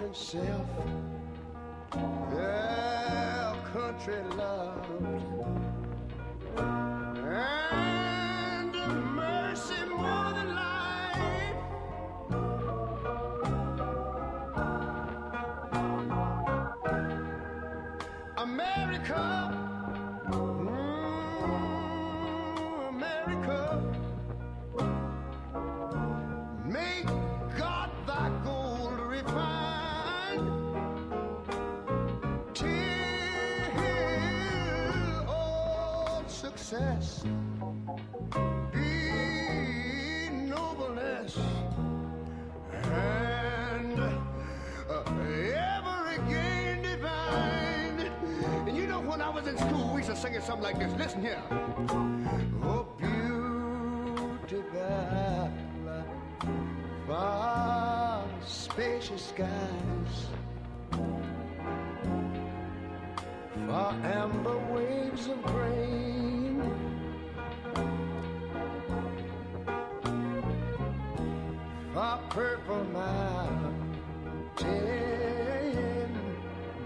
himself, yeah, country loved, and mercy more than life. America, America, make God thy gold refined, till all success be nobleness, and ever again divine. And you know, when I was in school, we used to sing it something like this. Listen here. Oh, beauty far spacious skies, far amber waves of grain, far purple mountain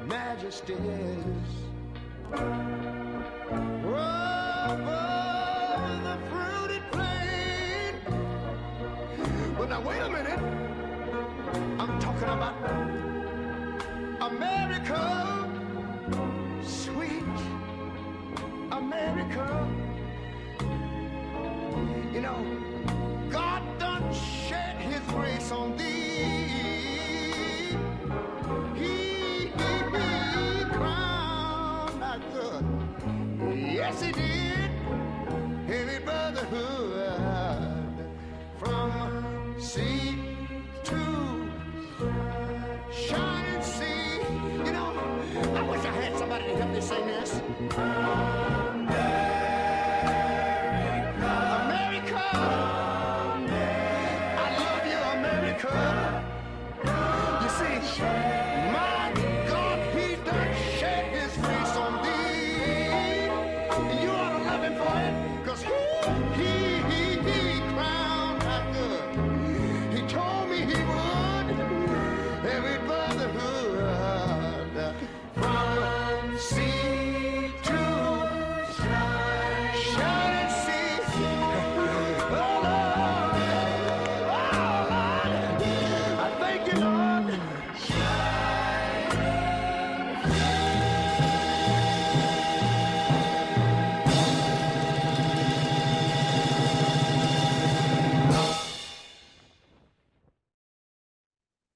majesties, over the fruited plain. But now wait a minute, I'm talking about America, sweet America. You know, God done shed his grace on thee. He crowned thy good. Yes, he did. Heavy brotherhood from sea to shining sea. You know, I wish I had somebody to help me sing this. America, I love you, America. You see, my God, he done shed his grace on thee. And you ought to love him for it, because he crowned my good. He told me he would. Every brotherhood from sea to shining sea. Oh, Lord. Oh, Lord. I thank you, Lord.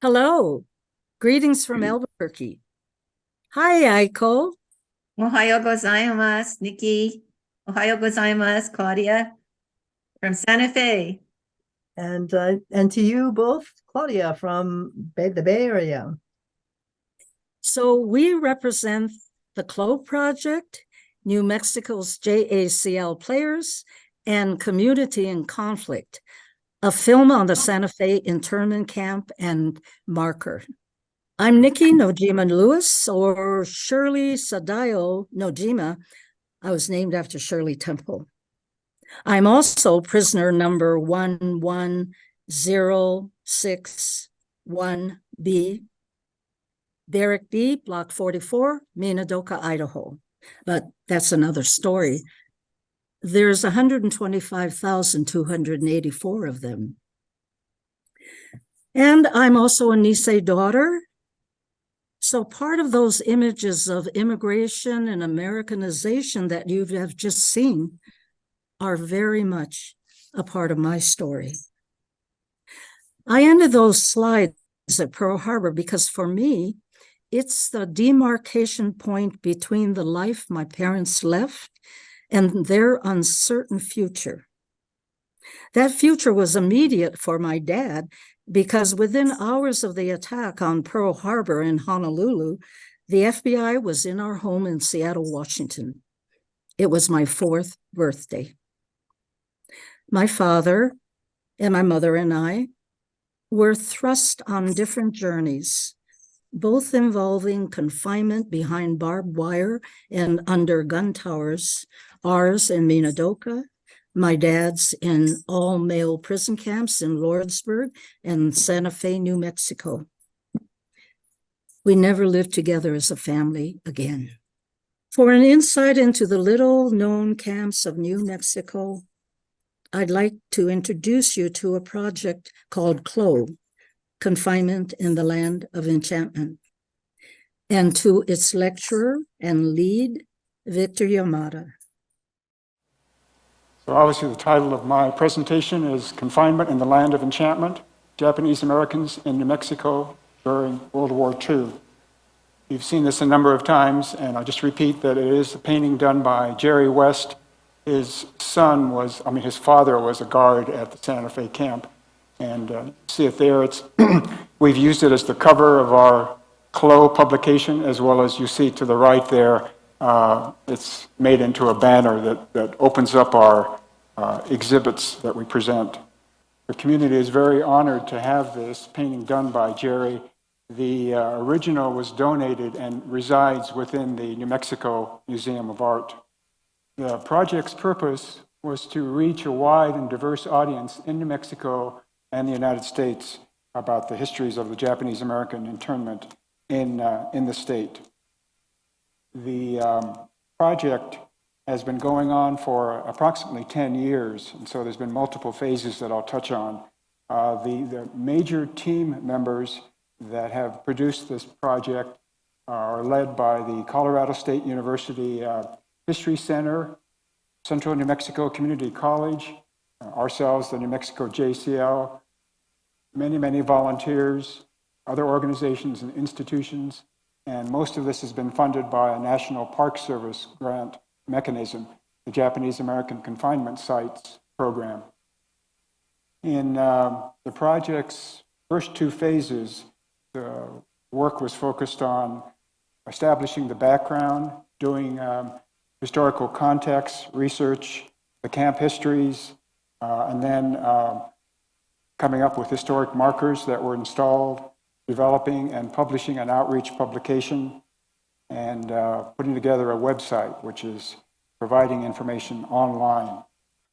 Hello, greetings from Albuquerque. Hi, Aiko. Ohayo gozaimasu, Nikki. Ohayo gozaimasu, Claudia. From Santa Fe. And to you both, Claudia, from the Bay Area. So we represent the CLOE project, New Mexico's JACL players, and Community in Conflict, a film on the Santa Fe internment camp and marker. I'm Nikki Nojima Lewis, or Shirley Sadayo Nojima. I was named after Shirley Temple. I'm also prisoner number 11061B, Barrack B, Block 44, Minidoka, Idaho. But that's another story. There's 125,284 of them. And I'm also a Issei daughter. So part of those images of immigration and Americanization that you have just seen are very much a part of my story. I ended those slides at Pearl Harbor because for me, it's the demarcation point between the life my parents left and their uncertain future. That future was immediate for my dad because within hours of the attack on Pearl Harbor in Honolulu, the FBI was in our home in Seattle, Washington. It was my 4th birthday. My father and my mother and I were thrust on different journeys, both involving confinement behind barbed wire and under gun towers, ours in Minidoka, my dad's in all-male prison camps in Lordsburg and Santa Fe, New Mexico. We never lived together as a family again. For an insight into the little-known camps of New Mexico, I'd like to introduce you to a project called CLOE, Confinement in the Land of Enchantment, and to its lecturer and lead, Victor Yamada. So obviously the title of my presentation is Confinement in the Land of Enchantment, Japanese Americans in New Mexico during World War II. You've seen this a number of times, and I'll just repeat that it is a painting done by Jerry West. His father was a guard at the Santa Fe camp. And see it there, we've used it as the cover of our CLOE publication, as well as you see to the right there, it's made into a banner that opens up our exhibits that we present. The community is very honored to have this painting done by Jerry. The original was donated and resides within the New Mexico Museum of Art. The project's purpose was to reach a wide and diverse audience in New Mexico and the United States about the histories of the Japanese American internment in the state. The project has been going on for approximately 10 years, and so there's been multiple phases that I'll touch on. The major team members that have produced this project are led by the Colorado State University History Center, Central New Mexico Community College, ourselves, the New Mexico JACL, many volunteers, other organizations and institutions, and most of this has been funded by a National Park Service grant mechanism, the Japanese American Confinement Sites Program. In the project's first two phases, the work was focused on establishing the background, doing historical context, research, the camp histories, and then coming up with historic markers that were installed, developing and publishing an outreach publication, and putting together a website, which is providing information online.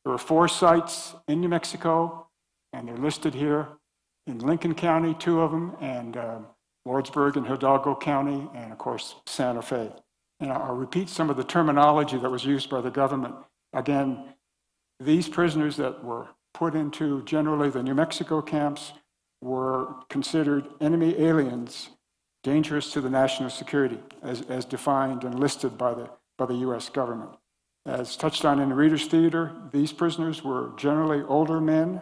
There are 4 sites in New Mexico, and they're listed here. In Lincoln County, 2 of them, and Lordsburg and Hidalgo County, and of course, Santa Fe. And I'll repeat some of the terminology that was used by the government. Again, these prisoners that were put into generally the New Mexico camps were considered enemy aliens, dangerous to the national security, as defined and listed by the U.S. government. As touched on in the Reader's Theater, these prisoners were generally older men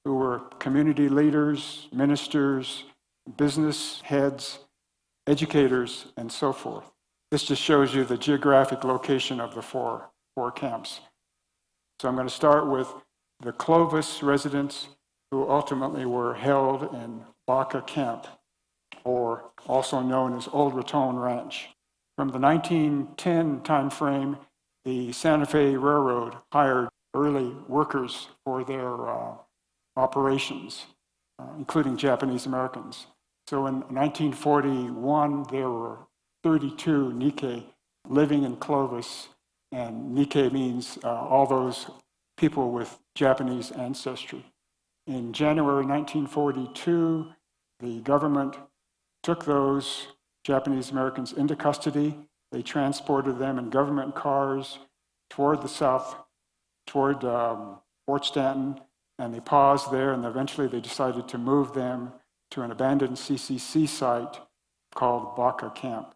who were community leaders, ministers, business heads, educators, and so forth. This just shows you the geographic location of the four camps. So I'm going to start with the Clovis residents who ultimately were held in Baca Camp, or also known as Old Raton Ranch. From the 1910 timeframe, the Santa Fe Railroad hired early workers for their operations, including Japanese Americans. So in 1941, there were 32 Nikkei living in Clovis, and Nikkei means all those people with Japanese ancestry. In January 1942, the government took those Japanese Americans into custody. They transported them in government cars toward the south, toward Fort Stanton, and they paused there, and eventually they decided to move them to an abandoned CCC site called Baca Camp.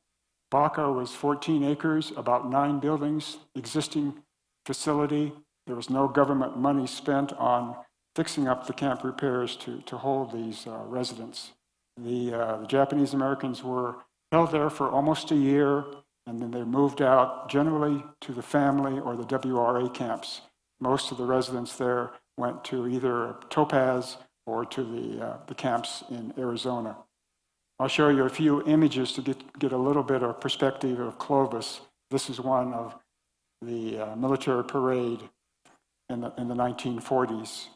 Baca was 14 acres, about 9 buildings, existing facility. There was no government money spent on fixing up the camp repairs to hold these residents. The Japanese Americans were held there for almost a year, and then they moved out generally to the family or the WRA camps. Most of the residents there went to either Topaz or to the camps in Arizona. I'll show you a few images to get a little bit of perspective of Clovis. This is one of the military parade in the 1940s.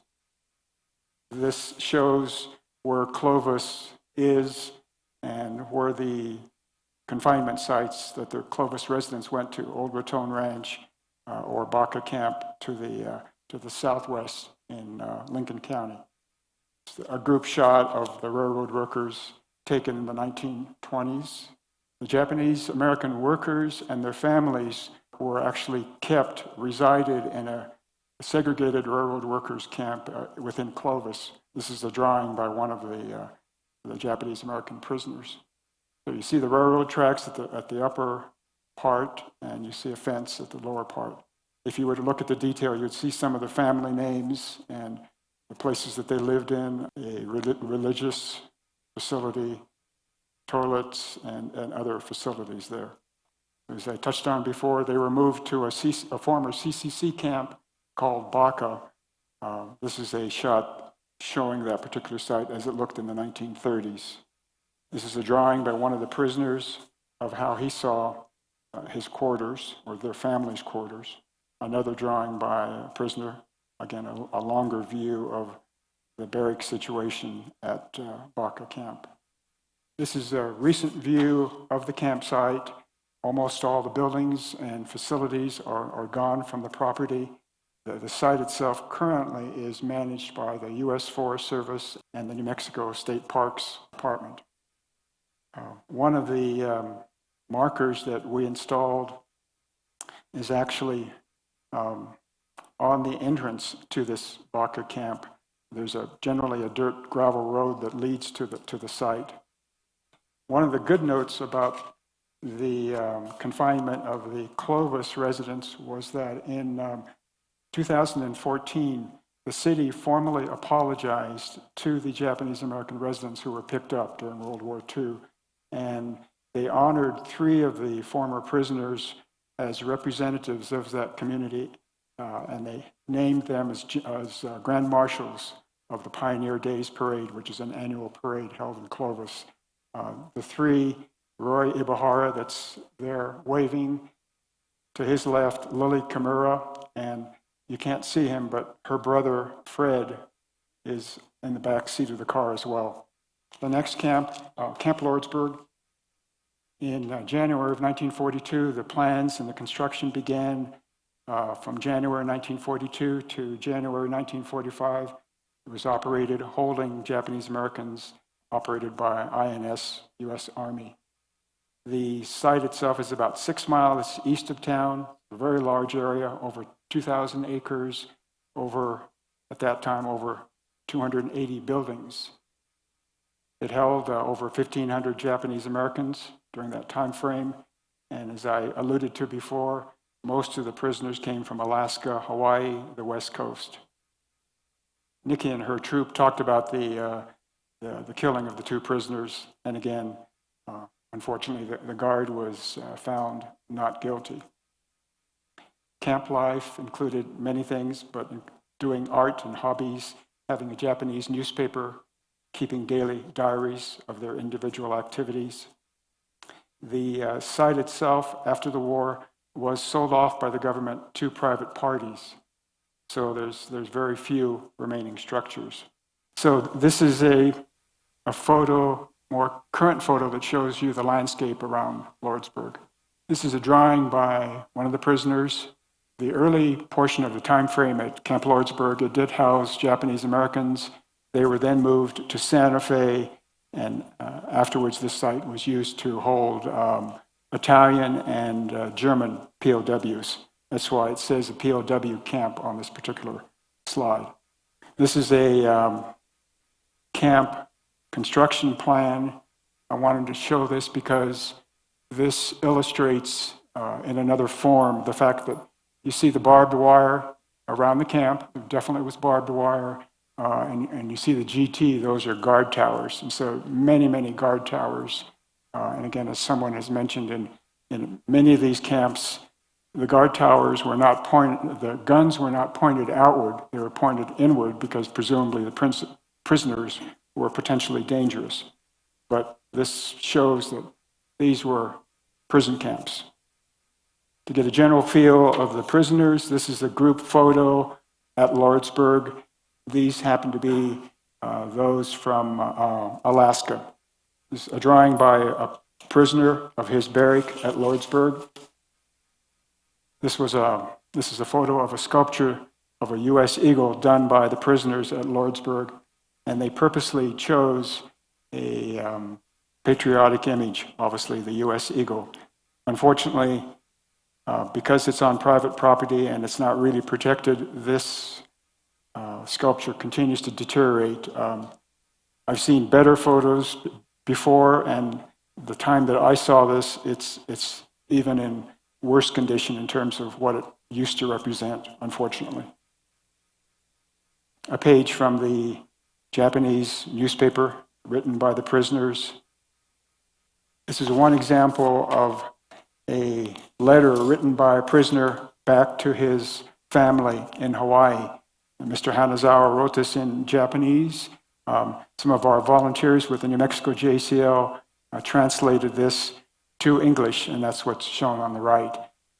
This shows where Clovis is and where the confinement sites that the Clovis residents went to, Old Raton Ranch or Baca Camp to the southwest in Lincoln County. It's a group shot of the railroad workers taken in the 1920s. The Japanese American workers and their families were actually resided in a segregated railroad workers camp within Clovis. This is a drawing by one of the Japanese American prisoners. So you see the railroad tracks at the upper part, and you see a fence at the lower part. If you were to look at the detail, you'd see some of the family names and the places that they lived in, a religious facility, toilets, and other facilities there. As I touched on before, they were moved to a former CCC camp called Baca. This is a shot showing that particular site as it looked in the 1930s. This is a drawing by one of the prisoners of how he saw his quarters, or their family's quarters. Another drawing by a prisoner, again, a longer view of the barrack situation at Baca camp. This is a recent view of the campsite. Almost all the buildings and facilities are gone from the property. The site itself currently is managed by the U.S. Forest Service and the New Mexico State Parks Department. One of the markers that we installed is actually on the entrance to this Baca camp. There's generally a dirt gravel road that leads to the site. One of the good notes about the confinement of the Clovis residents was that in 2014, the city formally apologized to the Japanese American residents who were picked up during World War II, and they honored 3 of the former prisoners as representatives of that community, and they named them as Grand Marshals of the Pioneer Days Parade, which is an annual parade held in Clovis. The 3, Roy Ibahara, that's there waving. To his left, Lily Kimura, and you can't see him, but her brother, Fred, is in the back seat of the car as well. The next camp, Camp Lordsburg. In January of 1942, the plans and the construction began from January 1942 to January 1945. It was operated, holding Japanese Americans, operated by INS, U.S. Army. The site itself is about 6 miles east of town, a very large area, over 2,000 acres, at that time, over 280 buildings. It held over 1,500 Japanese Americans during that time frame, and as I alluded to before, most of the prisoners came from Alaska, Hawaii, the West Coast. Nikki and her troop talked about the killing of the 2 prisoners, and again, unfortunately, the guard was found not guilty. Camp life included many things, but doing art and hobbies, having a Japanese newspaper, keeping daily diaries of their individual activities. The site itself, after the war, was sold off by the government to private parties. So there's very few remaining structures. So this is a photo, more current photo, that shows you the landscape around Lordsburg. This is a drawing by one of the prisoners. The early portion of the time frame at Camp Lordsburg, it did house Japanese Americans. They were then moved to Santa Fe, and afterwards this site was used to hold Italian and German POWs. That's why it says a POW camp on this particular slide. This is a camp construction plan. I wanted to show this because this illustrates in another form the fact that you see the barbed wire around the camp. There definitely was barbed wire. And you see the GT, those are guard towers. And so many guard towers. And again, as someone has mentioned, in many of these camps, the guard towers were not pointed, the guns were not pointed outward, they were pointed inward because presumably the prisoners were potentially dangerous. But this shows that these were prison camps. To get a general feel of the prisoners, this is a group photo at Lordsburg. These happen to be those from Alaska. This is a drawing by a prisoner of his barrack at Lordsburg. This is a photo of a sculpture of a U.S. eagle done by the prisoners at Lordsburg, and they purposely chose a patriotic image, obviously the U.S. eagle. Unfortunately, because it's on private property and it's not really protected, this sculpture continues to deteriorate. I've seen better photos before, and the time that I saw this, it's even in worse condition in terms of what it used to represent, unfortunately. A page from the Japanese newspaper written by the prisoners. This is one example of a letter written by a prisoner back to his family in Hawaii. Mr. Hanazawa wrote this in Japanese. Some of our volunteers with the New Mexico JACL translated this to English, and that's what's shown on the right.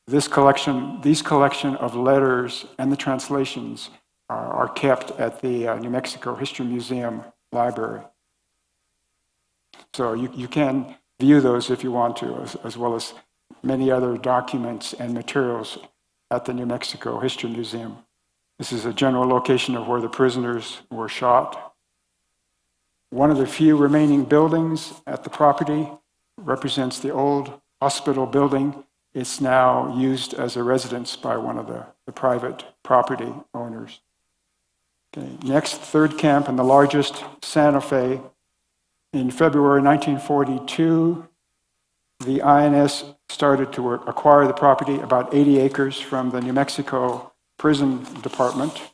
These collection of letters and the translations are kept at the New Mexico History Museum Library. So you can view those if you want to, as well as many other documents and materials at the New Mexico History Museum. This is a general location of where the prisoners were shot. One of the few remaining buildings at the property represents the old hospital building. It's now used as a residence by one of the private property owners. Okay. Next, third camp and the largest, Santa Fe. In February 1942, the INS started to acquire the property, about 80 acres from the New Mexico Prison Department,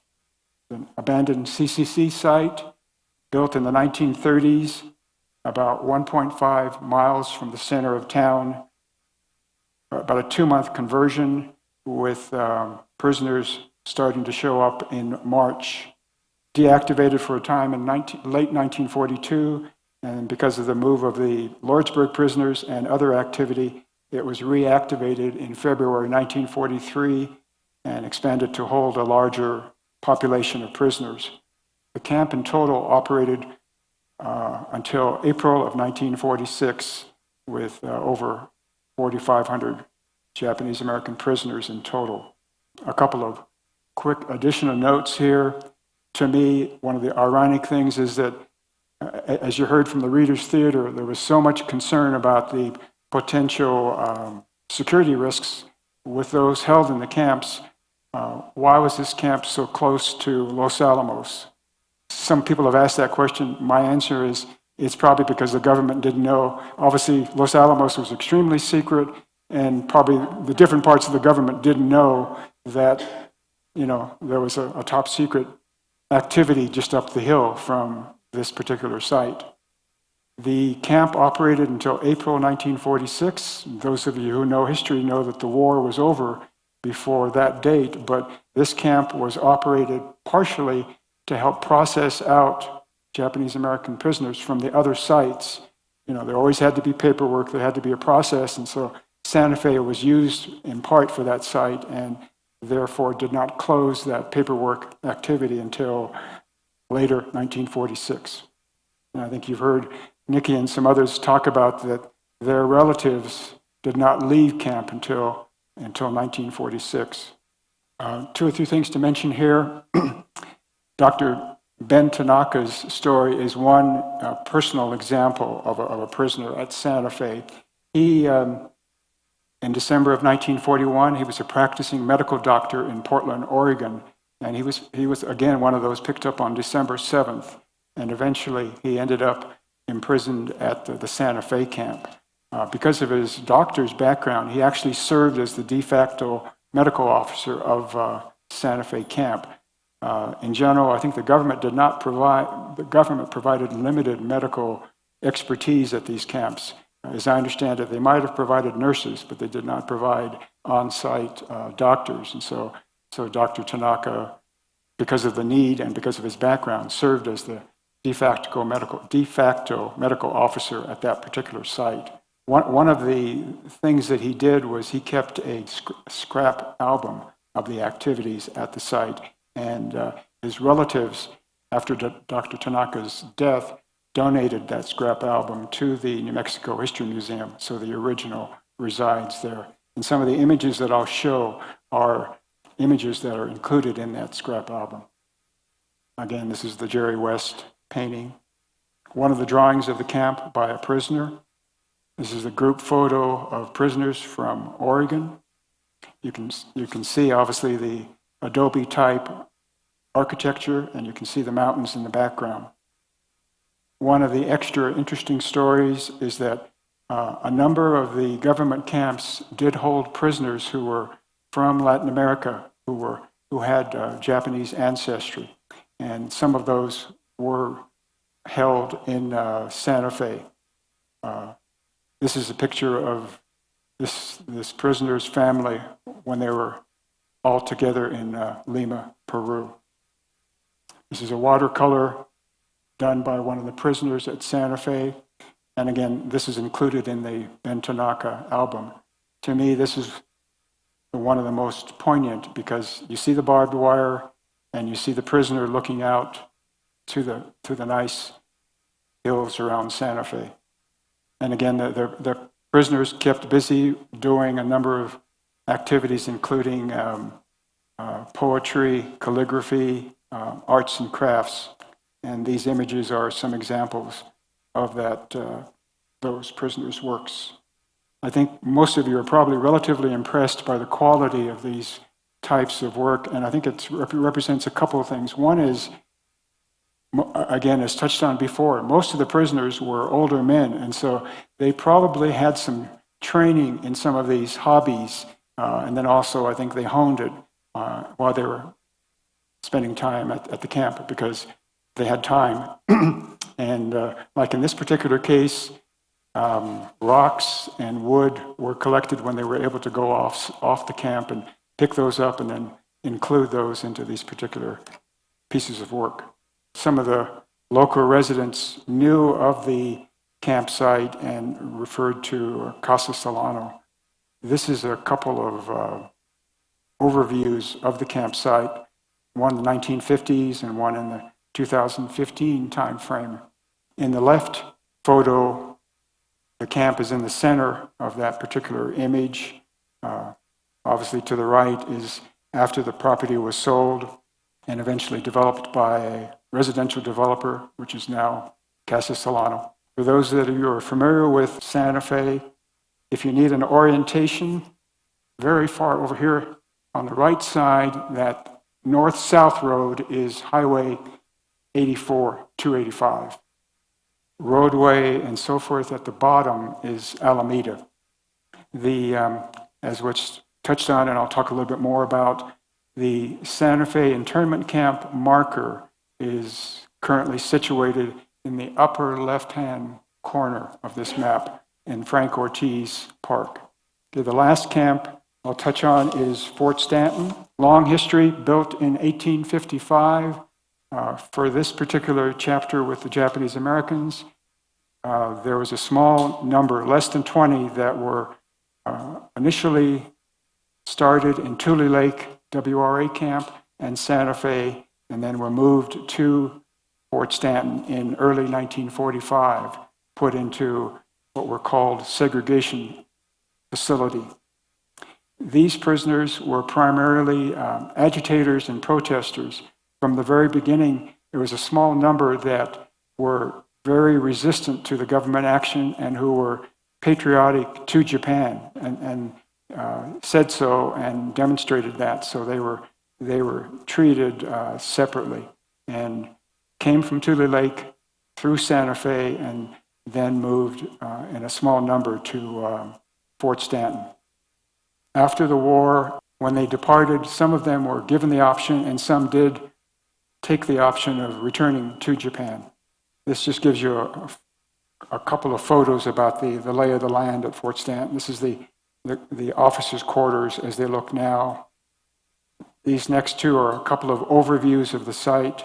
an abandoned CCC site built in the 1930s, about 1.5 miles from the center of town, about a 2-month conversion with prisoners starting to show up in March. Deactivated for a time in late 1942, and because of the move of the Lordsburg prisoners and other activity, it was reactivated in February 1943 and expanded to hold a larger population of prisoners. The camp in total operated until April of 1946 with over 4,500 Japanese American prisoners in total. A couple of quick additional notes here. To me, one of the ironic things is that, as you heard from the Reader's Theater, there was so much concern about the potential security risks with those held in the camps. Why was this camp so close to Los Alamos? Some people have asked that question. My answer is it's probably because the government didn't know. Obviously, Los Alamos was extremely secret, and probably the different parts of the government didn't know that, there was a top secret activity just up the hill from this particular site. The camp operated until April 1946. Those of you who know history know that the war was over before that date, but this camp was operated partially to help process out Japanese American prisoners from the other sites. There always had to be paperwork, there had to be a process, and so Santa Fe was used in part for that site, and therefore did not close that paperwork activity until later, 1946. And I think you've heard Nikki and some others talk about that their relatives did not leave camp until 1946. 2 or 3 things to mention here. Dr. Ben Tanaka's story is one personal example of a prisoner at Santa Fe. He, in December of 1941, he was a practicing medical doctor in Portland, Oregon, and he was again one of those picked up on December 7th, and eventually he ended up imprisoned at the Santa Fe camp. Because of his doctor's background, he actually served as the de facto medical officer of Santa Fe camp. In general, I think the government provided limited medical expertise at these camps. As I understand it, they might have provided nurses, but they did not provide on-site doctors. And so Dr. Tanaka, because of the need and because of his background, served as the de facto medical officer at that particular site. One of the things that he did was he kept a scrap album of the activities at the site. And his relatives, after Dr. Tanaka's death, donated that scrap album to the New Mexico History Museum, so the original resides there. And some of the images that I'll show are images that are included in that scrap album. Again, this is the Jerry West painting. one of the drawings of the camp by a prisoner. This is a group photo of prisoners from Oregon. You can see obviously the adobe type architecture, and you can see the mountains in the background. One of the extra interesting stories is that a number of the government camps did hold prisoners who were from Latin America, who had Japanese ancestry, and some of those were held in Santa Fe. This is a picture of this prisoner's family when they were all together in Lima, Peru. This is a watercolor done by one of the prisoners at Santa Fe. And again, this is included in the Ben Tanaka album. To me, this is one of the most poignant because you see the barbed wire and you see the prisoner looking out to the nice hills around Santa Fe. And again, the prisoners kept busy doing a number of activities, including poetry, calligraphy, arts and crafts. And these images are some examples of those prisoners' works. I think most of you are probably relatively impressed by the quality of these types of work, and I think it represents a couple of things. One is, again, as touched on before, most of the prisoners were older men, and so they probably had some training in some of these hobbies, and then also I think they honed it while they were spending time at the camp because they had time. And like in this particular case, rocks and wood were collected when they were able to go off the camp and pick those up and then include those into these particular pieces of work. Some of the local residents knew of the campsite and referred to Casa Solano. This is a couple of overviews of the campsite, one in the 1950s and one in the 2015 timeframe. In the left photo, the camp is in the center of that particular image. Obviously to the right is after the property was sold and eventually developed by a residential developer, which is now Casa Solano. For those of you who are familiar with Santa Fe, if you need an orientation, very far over here on the right side, that north-south road is Highway 84, 285. Roadway and so forth at the bottom is Alameda. As what's touched on, and I'll talk a little bit more about, the Santa Fe internment camp marker is currently situated in the upper left-hand corner of this map in Frank Ortiz Park. Okay, the last camp I'll touch on is Fort Stanton. Long history, built in 1855. For this particular chapter with the Japanese Americans, there was a small number, less than 20, that were initially started in Tule Lake WRA camp and Santa Fe, and then were moved to Fort Stanton in early 1945, put into what were called segregation facility. These prisoners were primarily agitators and protesters. From the very beginning, there was a small number that were very resistant to the government action and who were patriotic to Japan and said so and demonstrated that. So they were treated separately and came from Tule Lake through Santa Fe and then moved in a small number to Fort Stanton. After the war, when they departed, some of them were given the option and some did take the option of returning to Japan. This just gives you a couple of photos about the lay of the land at Fort Stanton. This is the officers' quarters as they look now. These next two are a couple of overviews of the site.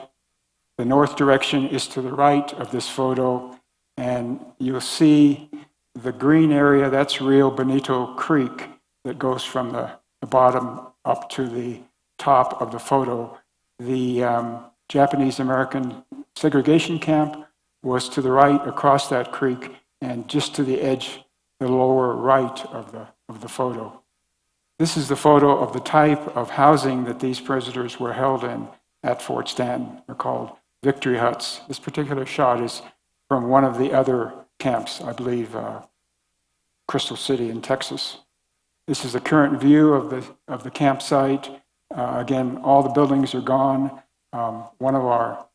The north direction is to the right of this photo, and you'll see the green area, that's Rio Benito Creek that goes from the bottom up to the top of the photo. The Japanese American segregation camp was to the right across that creek and just to the edge, the lower right of the photo. This is the photo of the type of housing that these prisoners were held in at Fort Stanton. They're called victory huts. This particular shot is from one of the other camps, I believe Crystal City in Texas. This is a current view of the campsite. Again, all the buildings are gone. One of our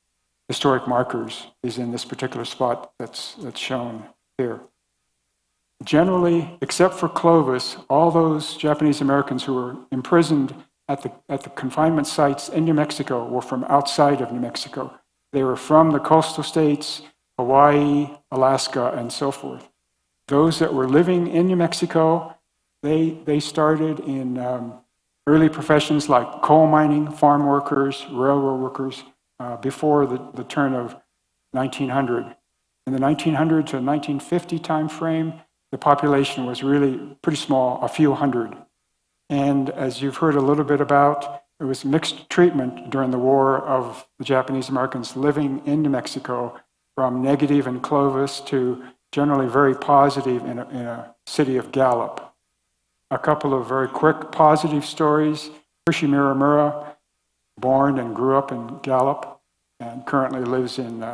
historic markers is in this particular spot that's shown here. Generally, except for Clovis, all those Japanese Americans who were imprisoned at the confinement sites in New Mexico were from outside of New Mexico. They were from the coastal states, Hawaii, Alaska, and so forth. Those that were living in New Mexico, they started in early professions like coal mining, farm workers, railroad workers, before the turn of 1900. In the 1900 to 1950 time frame, the population was really pretty small, a few hundred. And as you've heard a little bit about, it was mixed treatment during the war of the Japanese Americans living in New Mexico, from negative in Clovis to generally very positive in a city of Gallup. A couple of very quick positive stories. Hershey Miramura, born and grew up in Gallup and currently lives in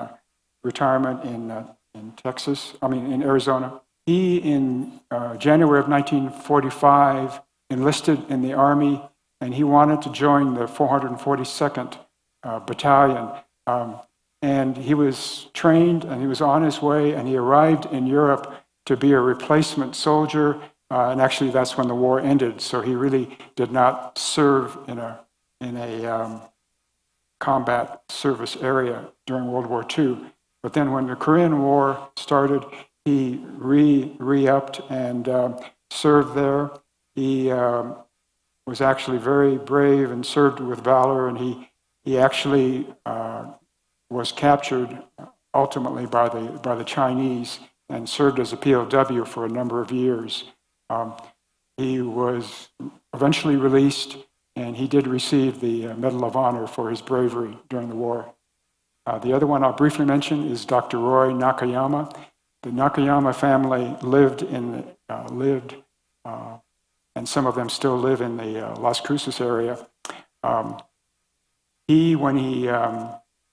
retirement in Texas, in Arizona. He, in January of 1945, enlisted in the Army, and he wanted to join the 442nd Battalion. And he was trained, and he was on his way, and he arrived in Europe to be a replacement soldier, and actually that's when the war ended, so he really did not serve in a combat service area during World War II. But then when the Korean War started, he re-upped and served there. He was actually very brave and served with valor, and he actually was captured ultimately by the Chinese and served as a POW for a number of years. He was eventually released, and he did receive the Medal of Honor for his bravery during the war. The other one I'll briefly mention is Dr. Roy Nakayama. The Nakayama family lived, and some of them still live in the Las Cruces area.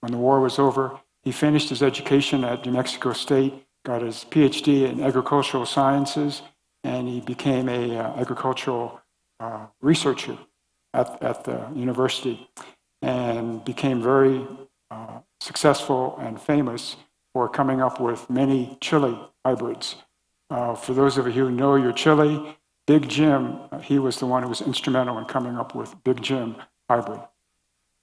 When the war was over, he finished his education at New Mexico State, got his PhD in agricultural sciences, and he became a agricultural researcher at the university, and became very successful and famous for coming up with many chili hybrids. For those of you who know your chili, Big Jim, he was the one who was instrumental in coming up with Big Jim hybrid.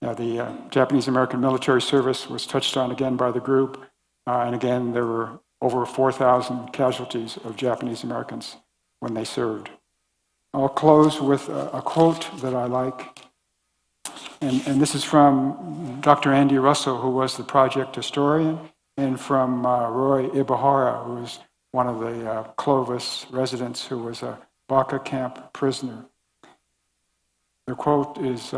Now, the Japanese American military service was touched on again by the group, and again, there were over 4,000 casualties of Japanese Americans when they served. I'll close with a quote that I like, and this is from Dr. Andy Russell, who was the project historian, and from Roy Ibahara, who was one of the Clovis residents who was a Baca camp prisoner. The quote is,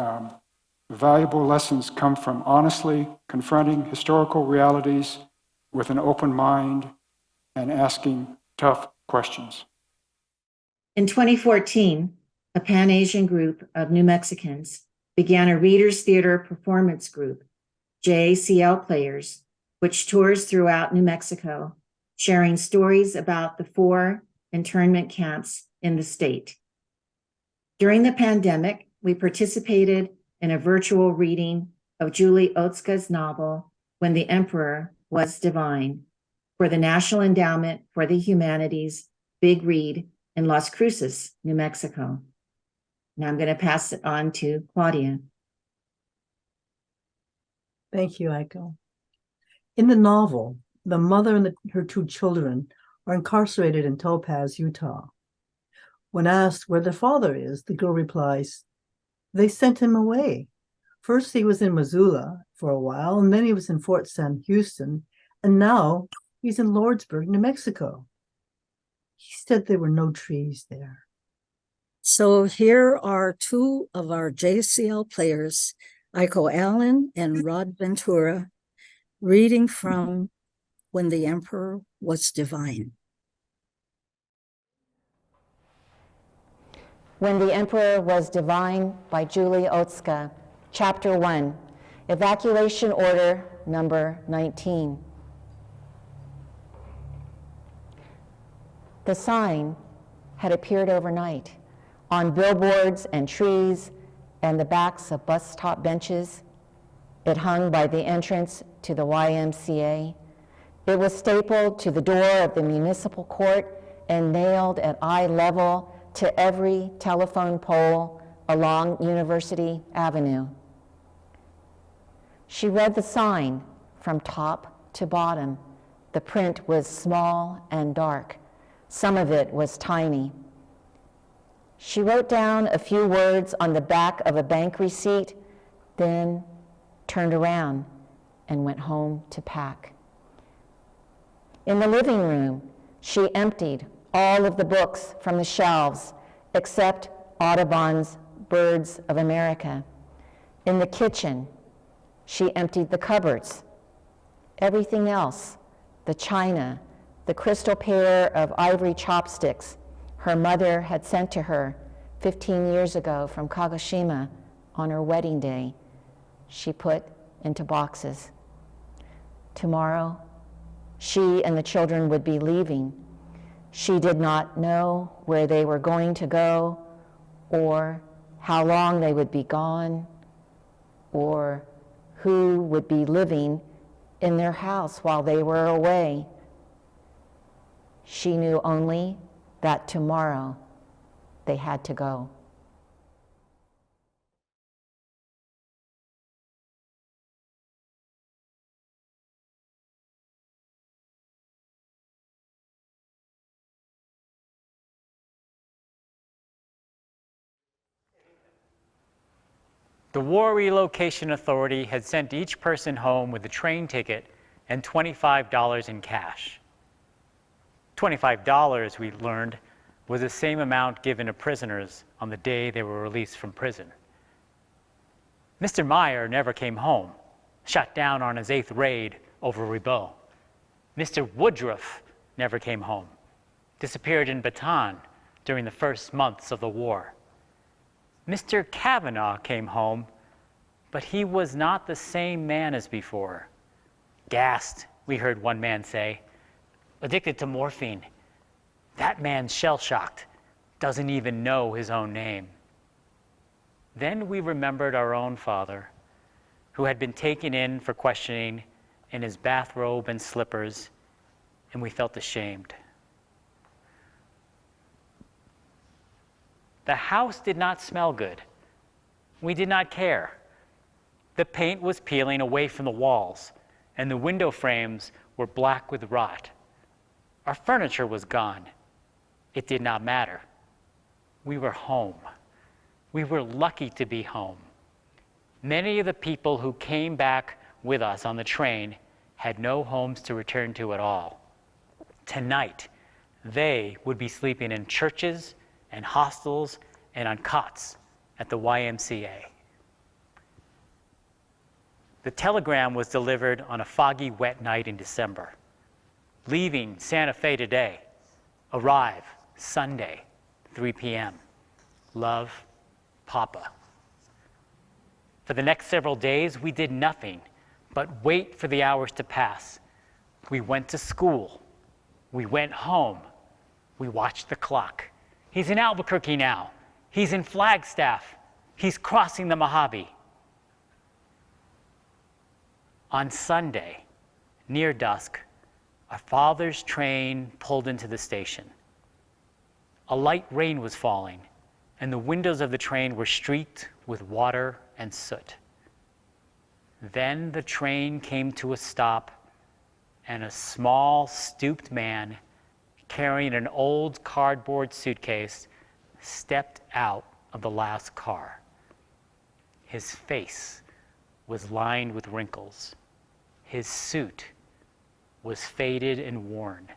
"Valuable lessons come from honestly confronting historical realities with an open mind and asking tough questions." In 2014, a Pan-Asian group of New Mexicans began a Readers Theater performance group, JACL Players, which tours throughout New Mexico, sharing stories about the 4 internment camps in the state. During the pandemic, we participated in a virtual reading of Julie Otsuka's novel, When the Emperor Was Divine, for the National Endowment for the Humanities Big Read in Las Cruces, New Mexico. Now I'm going to pass it on to Claudia. Thank you, Aiko. In the novel, the mother and her 2 children are incarcerated in Topaz, Utah. When asked where their father is, the girl replies, "They sent him away. First he was in Missoula for a while, and then he was in Fort Sam Houston, and now he's in Lordsburg, New Mexico. He said there were no trees there." So here are 2 of our JCL players, Aiko Allen and Rod Ventura, reading from When the Emperor Was Divine. When the Emperor Was Divine by Julie Otsuka, Chapter 1, Evacuation Order Number 19. The sign had appeared overnight on billboards and trees and the backs of bus stop benches. It hung by the entrance to the YMCA. It was stapled to the door of the municipal court and nailed at eye level to every telephone pole along University Avenue. She read the sign from top to bottom. The print was small and dark. Some of it was tiny. She wrote down a few words on the back of a bank receipt, then turned around and went home to pack. In the living room, she emptied all of the books from the shelves except Audubon's Birds of America. In the kitchen, she emptied the cupboards. Everything else, the china, the crystal pair of ivory chopsticks her mother had sent to her 15 years ago from Kagoshima on her wedding day, she put into boxes. Tomorrow, she and the children would be leaving. She did not know where they were going to go, or how long they would be gone, or who would be living in their house while they were away. She knew only that tomorrow they had to go. The War Relocation Authority had sent each person home with a train ticket and $25 in cash. $25, we learned, was the same amount given to prisoners on the day they were released from prison. Mr. Meyer never came home, shot down on his 8th raid over Ribot. Mr. Woodruff never came home, disappeared in Bataan during the first months of the war. Mr. Kavanaugh came home, but he was not the same man as before. Gassed, we heard one man say, addicted to morphine. That man's shell-shocked, doesn't even know his own name. Then we remembered our own father, who had been taken in for questioning in his bathrobe and slippers, and we felt ashamed. The house did not smell good. We did not care. The paint was peeling away from the walls, and the window frames were black with rot. Our furniture was gone. It did not matter. We were home. We were lucky to be home. Many of the people who came back with us on the train had no homes to return to at all. Tonight, they would be sleeping in churches and hostels and on cots at the YMCA. The telegram was delivered on a foggy, wet night in December. Leaving Santa Fe today. Arrive Sunday, 3 p.m. Love, Papa. For the next several days, we did nothing but wait for the hours to pass. We went to school. We went home. We watched the clock. He's in Albuquerque now. He's in Flagstaff. He's crossing the Mojave. On Sunday, near dusk, our father's train pulled into the station. A light rain was falling, and the windows of the train were streaked with water and soot. Then the train came to a stop, and a small, stooped man carrying an old cardboard suitcase stepped out of the last car. His face was lined with wrinkles. His suit was faded and worn.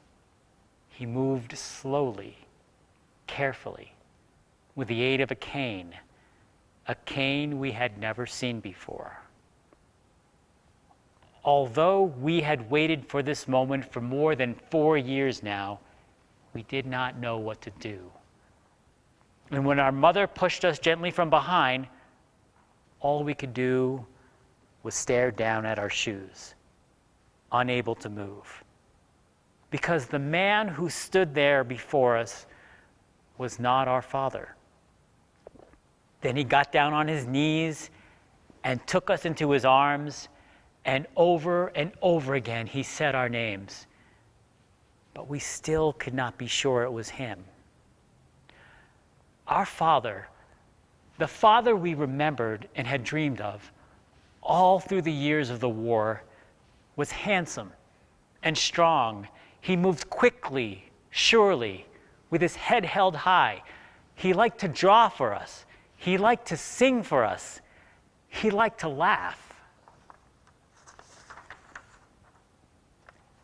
He moved slowly, carefully, with the aid of a cane we had never seen before. Although we had waited for this moment for more than 4 years now, we did not know what to do. And when our mother pushed us gently from behind, all we could do was stare down at our shoes, unable to move. because the man who stood there before us was not our father. Then he got down on his knees and took us into his arms, and over again he said our names, but we still could not be sure it was him. Our father, the father we remembered and had dreamed of all through the years of the war, was handsome and strong. He moved quickly, surely, with his head held high. He liked to draw for us. He liked to sing for us. He liked to laugh.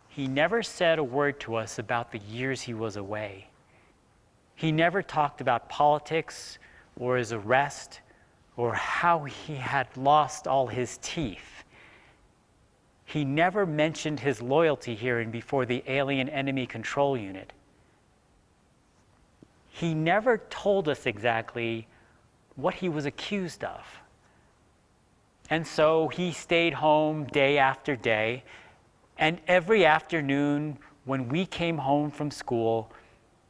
He never said a word to us about the years he was away. He never talked about politics or his arrest or how he had lost all his teeth. He never mentioned his loyalty hearing before the alien enemy control unit. He never told us exactly what he was accused of. And so he stayed home day after day, and every afternoon when we came home from school,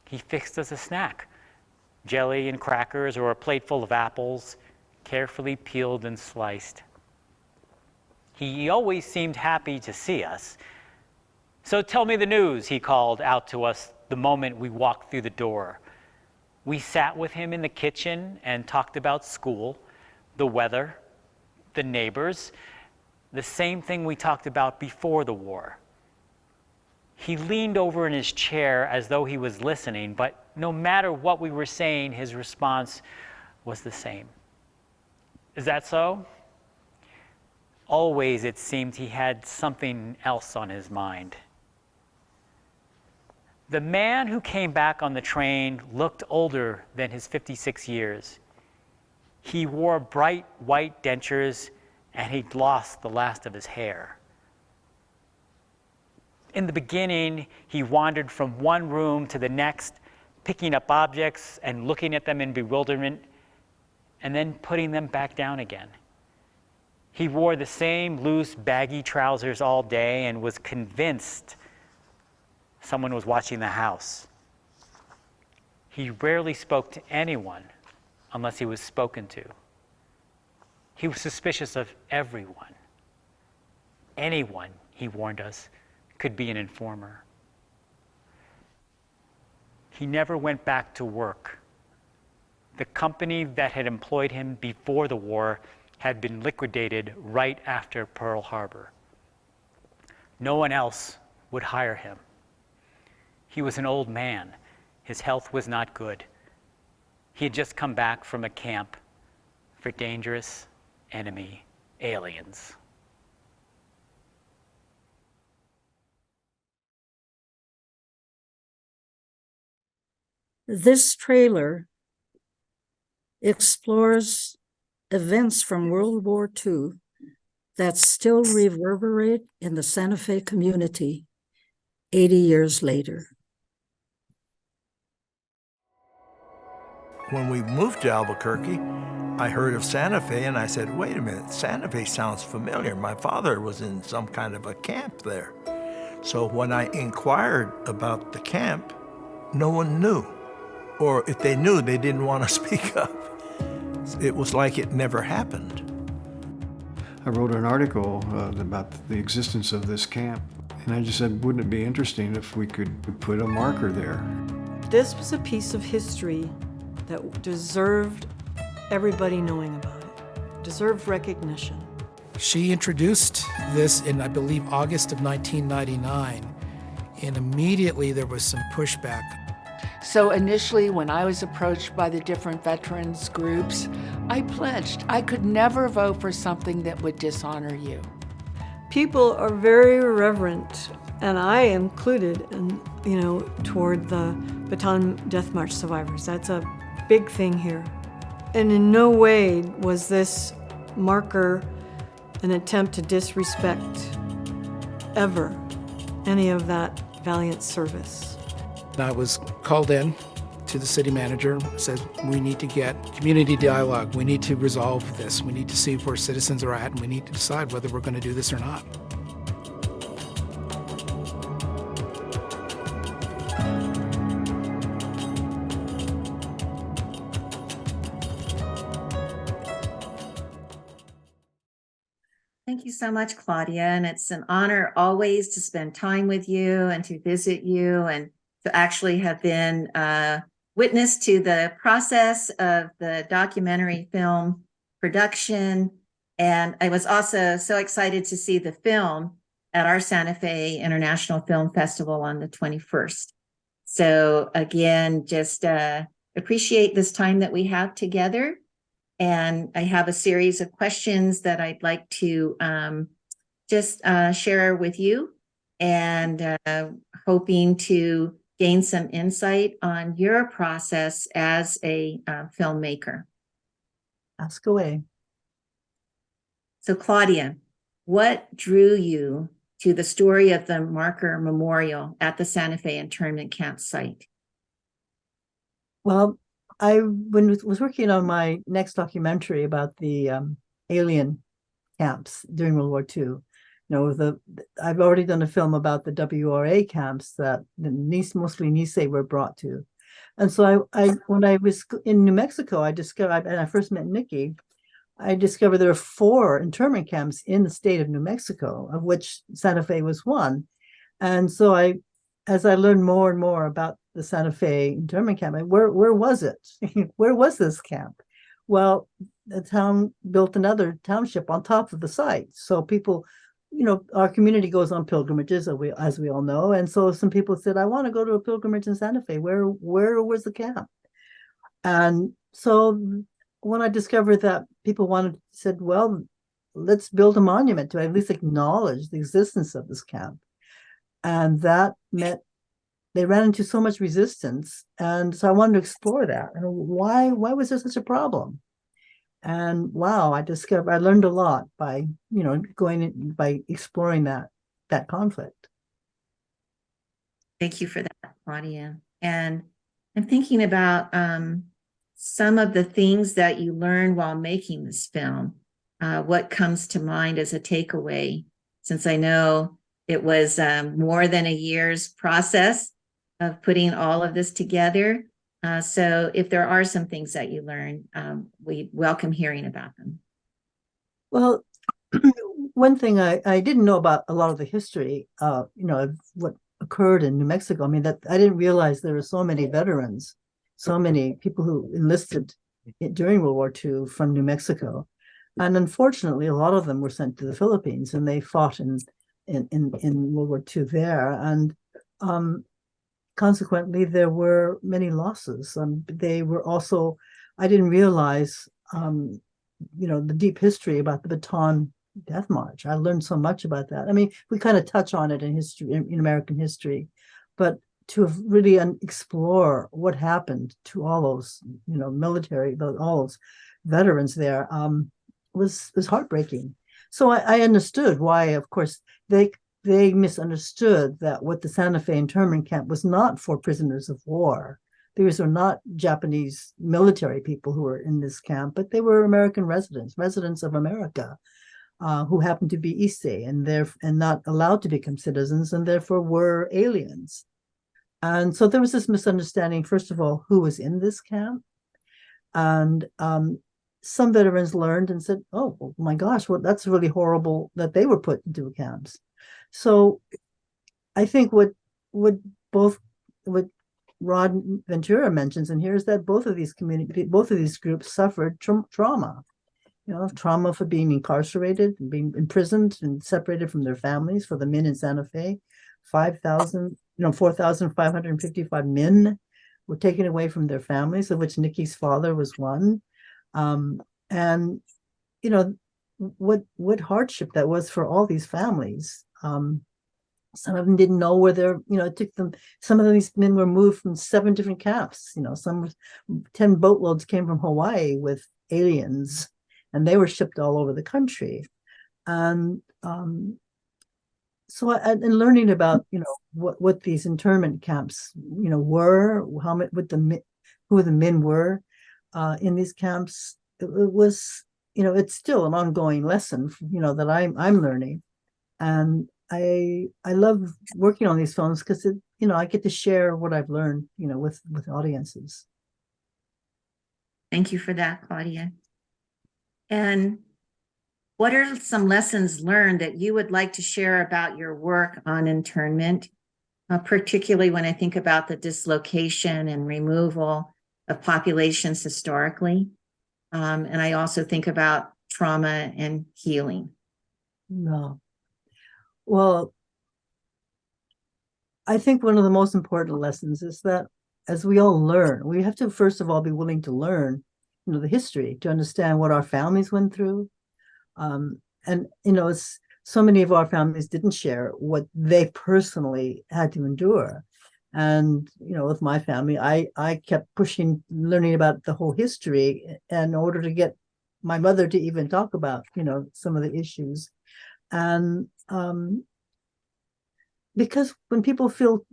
he fixed us a snack, jelly and crackers or a plate full of apples, carefully peeled and sliced. He always seemed happy to see us. "So tell me the news," he called out to us the moment we walked through the door. We sat with him in the kitchen and talked about school, the weather, the neighbors, the same thing we talked about before the war. He leaned over in his chair as though he was listening, but no matter what we were saying, his response was the same. "Is that so?" Always it seemed he had something else on his mind. The man who came back on the train looked older than his 56 years. He wore bright white dentures, and he'd lost the last of his hair. In the beginning, he wandered from one room to the next, picking up objects and looking at them in bewilderment, and then putting them back down again. He wore the same loose, baggy trousers all day and was convinced someone was watching the house. He rarely spoke to anyone unless he was spoken to. He was suspicious of everyone. Anyone, he warned us, could be an informer. He never went back to work. The company that had employed him before the war had been liquidated right after Pearl Harbor. No one else would hire him. He was an old man. His health was not good. He had just come back from a camp for dangerous enemy aliens. This trailer explores events from World War II that still reverberate in the Santa Fe community 80 years later. When we moved to Albuquerque, I heard of Santa Fe and I said, wait a minute, Santa Fe sounds familiar. My father was in some kind of a camp there. So when I inquired about the camp, no one knew. Or if they knew, they didn't want to speak up. It was like it never happened. I wrote an article about the existence of this camp, and I just said, wouldn't it be interesting if we could put a marker there? This was a piece of history that deserved everybody knowing about it, deserved recognition. She introduced this in, I believe, August of 1999, and immediately there was some pushback. So initially, when I was approached by the different veterans groups, I pledged I could never vote for something that would dishonor you. People are very reverent, and I included, toward the Bataan Death March survivors. That's a big thing here. And in no way was this marker an attempt to disrespect ever any of that valiant service. I was called in to the city manager, said, we need to get community dialogue. We need to resolve this. We need to see where citizens are at, and we need to decide whether we're going to do this or not. Thank you so much, Claudia. And it's an honor always to spend time with you and to visit you and to actually have been witness to the process of the documentary film production. And I was also so excited to see the film at our Santa Fe International Film Festival on the 21st. So again, just appreciate this time that we have together. And I have a series of questions that I'd like to just share with you, and hoping to gain some insight on your process as a filmmaker. Ask away. So Claudia, what drew you to the story of the marker memorial at the Santa Fe internment camp site? Well, I was working on my next documentary about the alien camps during World War II. You know, I've already done a film about the WRA camps that mostly Issei were brought to. And so when I was in New Mexico, I discovered, and I first met Nikki, I discovered there are 4 internment camps in the state of New Mexico, of which Santa Fe was one. And so as I learned more and more about the Santa Fe internment camp, where was it? Where was this camp? Well, the town built another township on top of the site. So people, you know, our community goes on pilgrimages, as we all know. And so some people said, I want to go to a pilgrimage in Santa Fe. Where was the camp? And so when I discovered that people said, well, let's build a monument to at least acknowledge the existence of this camp. And that meant they ran into so much resistance. And so I wanted to explore that. And why was there such a problem? And wow, I learned a lot by, you know, by exploring that conflict. Thank you for that, Claudia. And I'm thinking about some of the things that you learned while making this film. What comes to mind as a takeaway, since I know it was more than a year's process of putting all of this together. So if there are some things that you learned, we welcome hearing about them. Well, one thing I didn't know about a lot of the history, you know, of what occurred in New Mexico. I mean, that I didn't realize there were so many veterans, so many people who enlisted during World War II from New Mexico. And unfortunately, a lot of them were sent to the Philippines, and they fought in World War II there. And consequently, there were many losses. They were also, I didn't realize, you know, the deep history about the Bataan Death March. I learned so much about that. I mean, we kind of touch on it in history, in American history, but to really explore what happened to all those, you know, all those veterans there was heartbreaking. So I understood why, of course, they misunderstood that what the Santa Fe internment camp was not for prisoners of war. These were not Japanese military people who were in this camp, but they were American residents of America, who happened to be Issei and not allowed to become citizens, and therefore were aliens. And so there was this misunderstanding, first of all, who was in this camp. And some veterans learned and said, oh my gosh, well, that's really horrible that they were put into camps. So I think what Rod Ventura mentions in here is that both of these groups suffered trauma. You know, trauma for being incarcerated, being imprisoned and separated from their families. For the men in Santa Fe, 4,555 men were taken away from their families, of which Nikki's father was one. And you know what hardship that was for all these families. Some of them didn't know where they're, you know, it took them, some of these men were moved from 7 different camps, you know, 10 boatloads came from Hawaii with aliens, and they were shipped all over the country. And so and learning about, you know, what these internment camps, you know, were, who the men were in these camps, it was, you know, it's still an ongoing lesson, you know, that I'm learning. And I love working on these films because, you know, I get to share what I've learned, you know, with audiences. Thank you for that, Claudia. And What are some lessons learned that you would like to share about your work on internment, particularly when I think about the dislocation and removal of populations historically? And I also think about trauma and healing. No. Well, I think one of the most important lessons is that as we all learn, we have to first of all be willing to learn, the history, to understand what our families went through. And it's so many of our families didn't share what they personally had to endure. And with my family, I kept pushing, learning about the whole history in order to get my mother to even talk about some of the issues. And because when people feel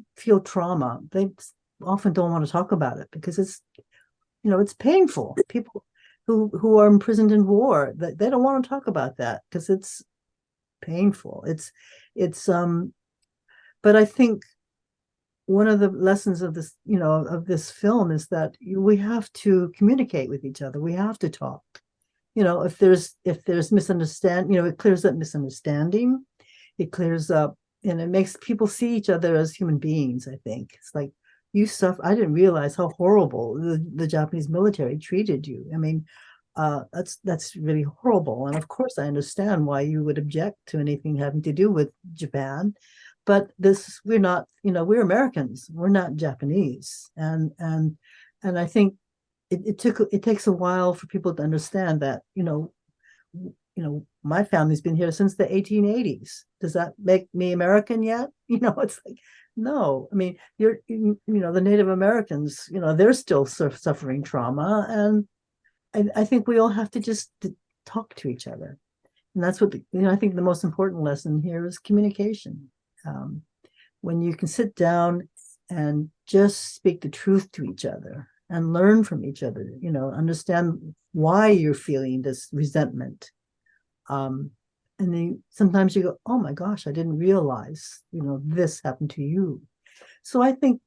trauma, they often don't want to talk about it because it's painful. People who are imprisoned in war, they don't want to talk about that because it's painful. But I think one of the lessons of this, of this film is that we have to communicate with each other. We have to talk. If there's misunderstanding, it clears up misunderstanding. It clears up, and it makes people see each other as human beings. I think it's like, I didn't realize how horrible the Japanese military treated you. I mean, that's really horrible. And of course, I understand why you would object to anything having to do with Japan. But we're not, we're Americans. We're not Japanese. And I think it takes a while for people to understand that, my family's been here since the 1880s. Does that make me American yet? It's like, no. I mean, the Native Americans, they're still suffering trauma. And I think we all have to just talk to each other. And that's what, I think the most important lesson here is communication. When you can sit down and just speak the truth to each other and learn from each other, understand why you're feeling this resentment. And then sometimes you go, oh my gosh, I didn't realize, this happened to you. So I think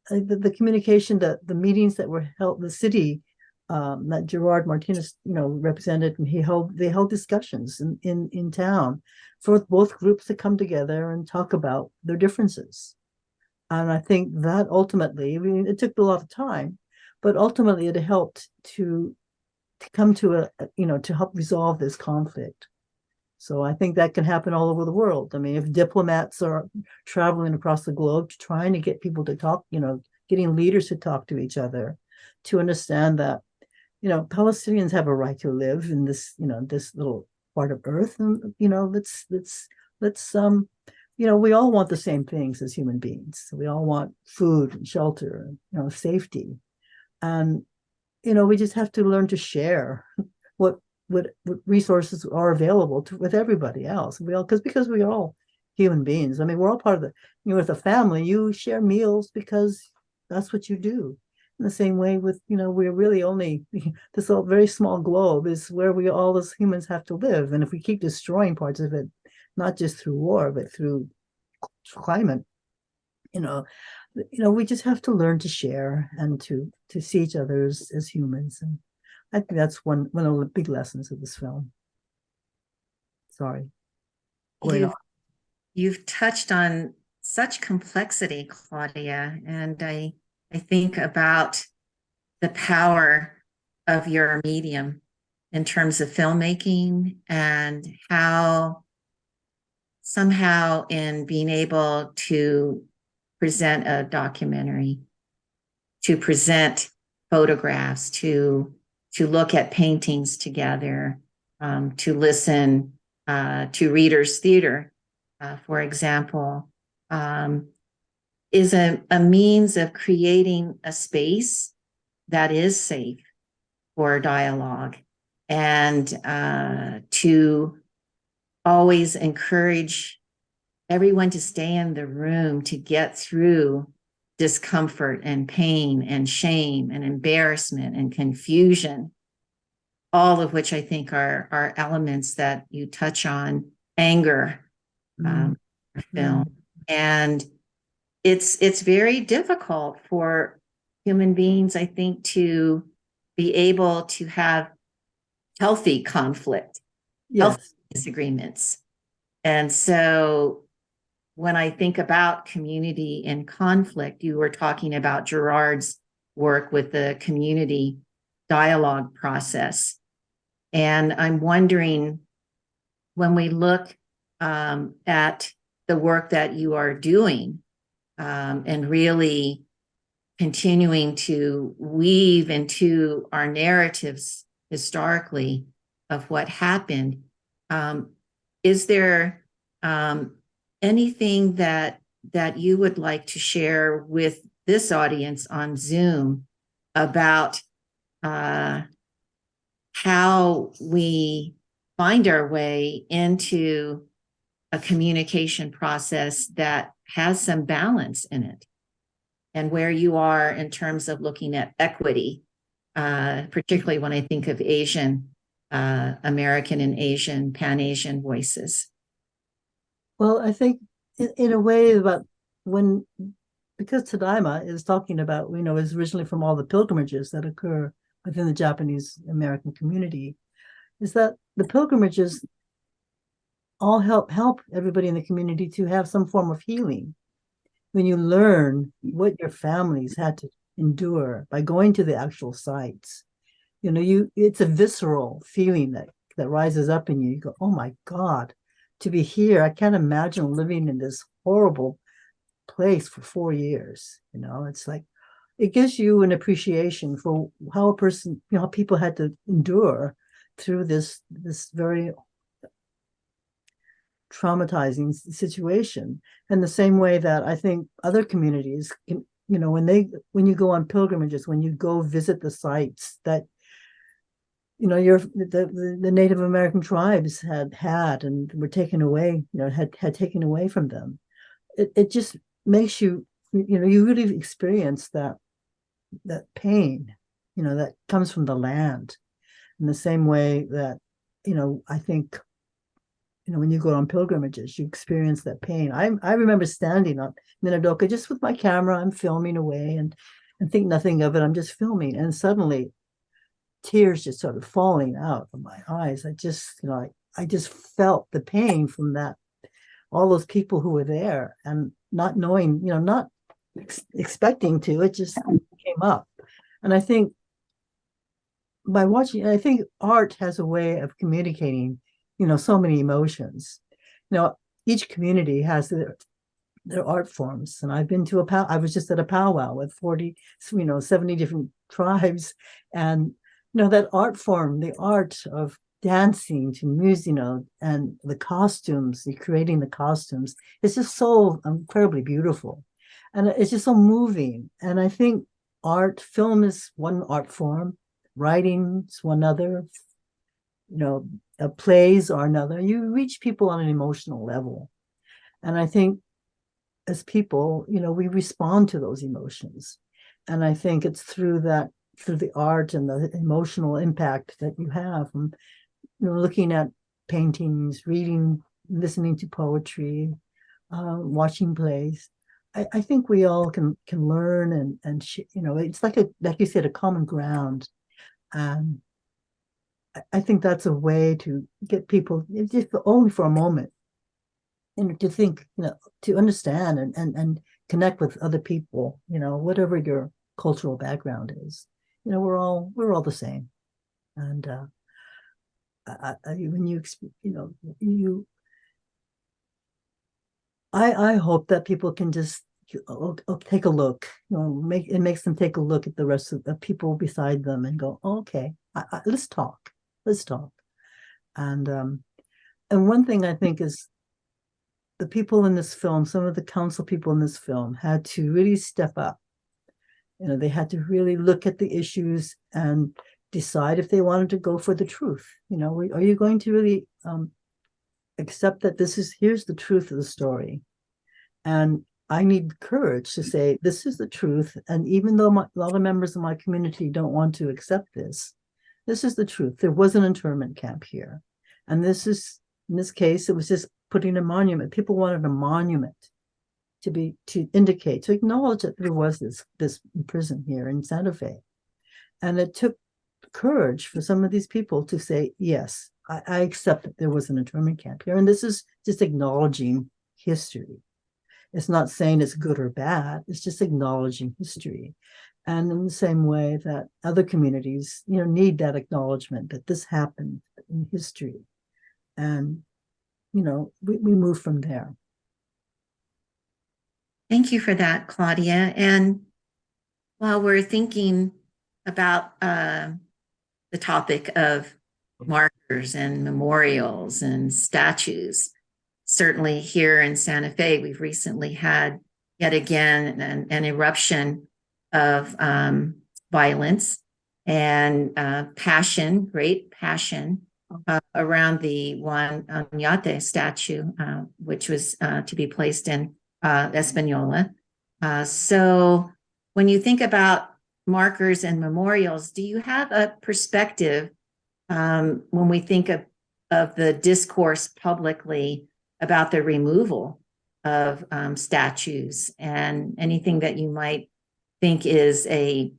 the communication, the meetings that were held, the city that Gerard Martinez, represented, and they held discussions in town for both groups to come together and talk about their differences. And I think that ultimately, it took a lot of time, but ultimately it helped to come to to help resolve this conflict. So I think that can happen all over the world. I mean, if diplomats are traveling across the globe trying to get people to talk, getting leaders to talk to each other, to understand that, Palestinians have a right to live in this, this little part of earth. And, let's we all want the same things as human beings. We all want food and shelter, safety. And, we just have to learn to share what resources are available with everybody else. Because we're all human beings. I mean, we're all part of with a family, you share meals because that's what you do. In the same way with, we're really only, this very small globe is where we all as humans have to live. And if we keep destroying parts of it, not just through war, but through climate, we just have to learn to share and to see each other as humans. And I think that's one of the big lessons of this film. Sorry. You've touched on such complexity, Claudia, and I think about the power of your medium in terms of filmmaking and how somehow in being able to present a documentary, to present photographs, to look at paintings together, to listen to readers' theater, for example, is a means of creating a space that is safe for dialogue, and to always encourage everyone to stay in the room to get through discomfort and pain and shame and embarrassment and confusion, all of which I think are elements that you touch on. Anger, film, and it's very difficult for human beings, I think, to be able to have healthy conflict healthy Yes. disagreements. And so when I think about community and conflict, you were talking about Gerard's work with the community dialogue process. And I'm wondering, when we look at the work that you are doing and really continuing to weave into our narratives historically of what happened, is there anything that you would like to share with this audience on Zoom about how we find our way into a communication process that has some balance in it, and where you are in terms of looking at equity, particularly when I think of Asian, American and Asian, Pan-Asian voices? Well, I think in a way about because Tadaima is talking about, is originally from all the pilgrimages that occur within the Japanese American community, is that the pilgrimages all help everybody in the community to have some form of healing. When you learn what your families had to endure by going to the actual sites, it's a visceral feeling that rises up in you. You go, oh my God, to be here, I can't imagine living in this horrible place for 4 years. It's like, it gives you an appreciation for how a person, how people had to endure through this very traumatizing situation. And the same way that I think other communities can, when you go on pilgrimages, when you go visit the sites that the Native American tribes had and were taken away, had taken away from them, it just makes you, you really experience that pain, that comes from the land, in the same way that, I think, when you go on pilgrimages, you experience that pain. I remember standing up in Minidoka just with my camera, I'm filming away and think nothing of it. I'm just filming, and suddenly tears just started falling out of my eyes. I just felt the pain from that, all those people who were there, and not knowing, not expecting to, it just came up. And I think by watching, I think art has a way of communicating, so many emotions. Each community has their art forms. And I've been to I was just at a powwow with 70 different tribes. And, that art form, the art of dancing to music, and the costumes, creating the costumes, it's just so incredibly beautiful. And it's just so moving. And I think film is one art form, writing is one other, plays are another. You reach people on an emotional level. And I think as people, we respond to those emotions. And I think it's through the art and the emotional impact that you have from, looking at paintings, reading, listening to poetry, watching plays. I think we all can learn and it's like you said, a common ground. And I think that's a way to get people, just only for a moment, to think, to understand and connect with other people, whatever your cultural background is. We're all the same. And when I hope that people can just take a look, it makes them take a look at the rest of the people beside them and go, oh, okay, let's talk. And one thing I think is the people in this film, some of the council people in this film, had to really step up. They had to really look at the issues and decide if they wanted to go for the truth. Are you going to really accept that here's the truth of the story? And I need courage to say, this is the truth. And even though a lot of members of my community don't want to accept this is the truth. There was an internment camp here. And in this case, it was just putting a monument. People wanted a monument to indicate, to acknowledge that there was this prison here in Santa Fe. And it took courage for some of these people to say, yes, I accept that there was an internment camp here, and this is just acknowledging history. It's not saying it's good or bad. It's just acknowledging history. And in the same way that other communities, need that acknowledgement that this happened in history. And, we move from there. Thank you for that, Claudia. And while we're thinking about the topic of markers and memorials and statues, certainly here in Santa Fe, we've recently had yet again an eruption of violence and passion, great passion around the Juan Oñate statue, which was to be placed in Española. So when you think about markers and memorials, do you have a perspective when we think of the discourse publicly about the removal of statues and anything that you might think is a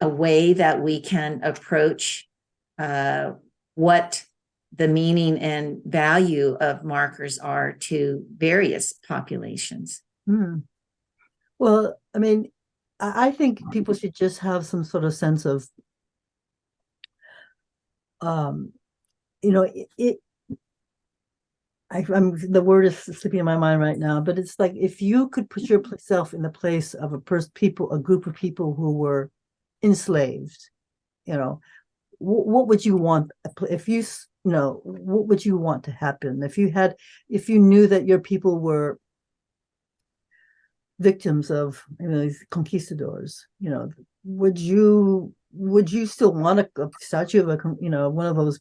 way that we can approach what the meaning and value of markers are to various populations? Well, I mean, I think people should just have some sort of sense of, the word is slipping in my mind right now, but it's like, if you could put yourself in the place of a group of people who were enslaved, what would you want if you what would you want to happen if you knew that your people were victims of these conquistadors? Would you still want a statue of one of those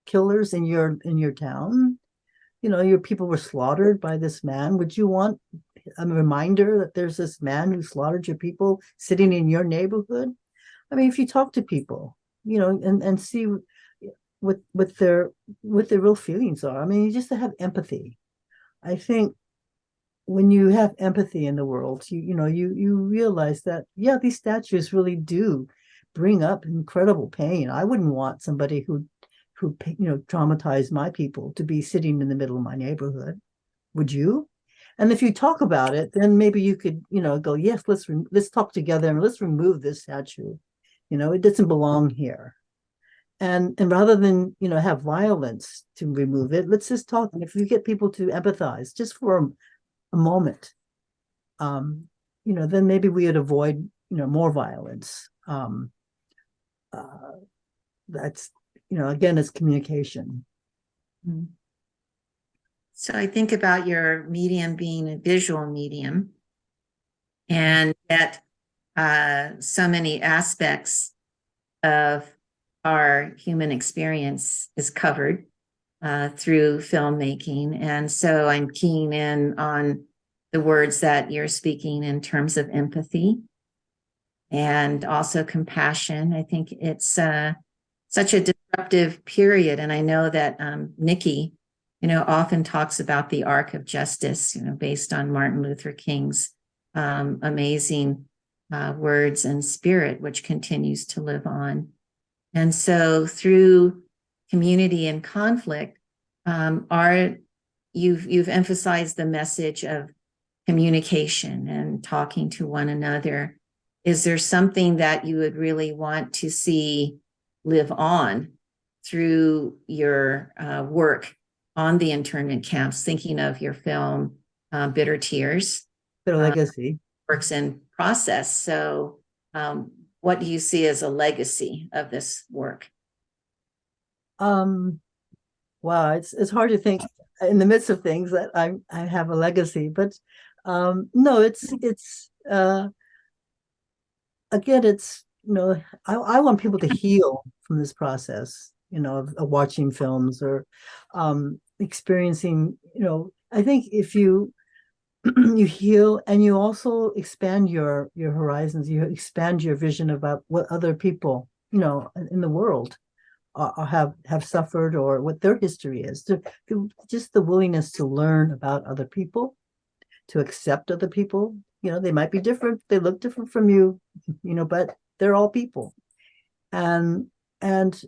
killers in your town? Your people were slaughtered by this man. Would you want a reminder that there's this man who slaughtered your people sitting in your neighborhood? I mean, if you talk to people, and see what their real feelings are. I mean, you just have empathy. I think when you have empathy in the world, you realize that, yeah, these statues really do bring up incredible pain. I wouldn't want somebody who traumatized my people to be sitting in the middle of my neighborhood. Would you? And if you talk about it, then maybe you could, go, yes, let's talk together and let's remove this statue. It doesn't belong here. And rather than, have violence to remove it, let's just talk. And if you get people to empathize just for a moment, then maybe we would avoid, more violence. That's, again, it's communication. So I think about your medium being a visual medium, and that so many aspects of our human experience is covered through filmmaking. And so I'm keying in on the words that you're speaking in terms of empathy and also compassion. I think it's such a disruptive period. And I know that Nikki, often talks about the arc of justice, based on Martin Luther King's amazing words and spirit, which continues to live on. And so through community and conflict, you've emphasized the message of communication and talking to one another. Is there something that you would really want to see live on through your work on the internment camps, thinking of your film, Bitter Tears? Bitter Legacy. Works in process. So what do you see as a legacy of this work? Wow, it's hard to think in the midst of things that I have a legacy, but no, it's again, it's I want people to heal from this process, of watching films or experiencing. I think if you you heal and you also expand your horizons, you expand your vision about what other people in the world have suffered, or what their history is. Just the willingness to learn about other people, to accept other people. They might be different, they look different from you, but they're all people. And and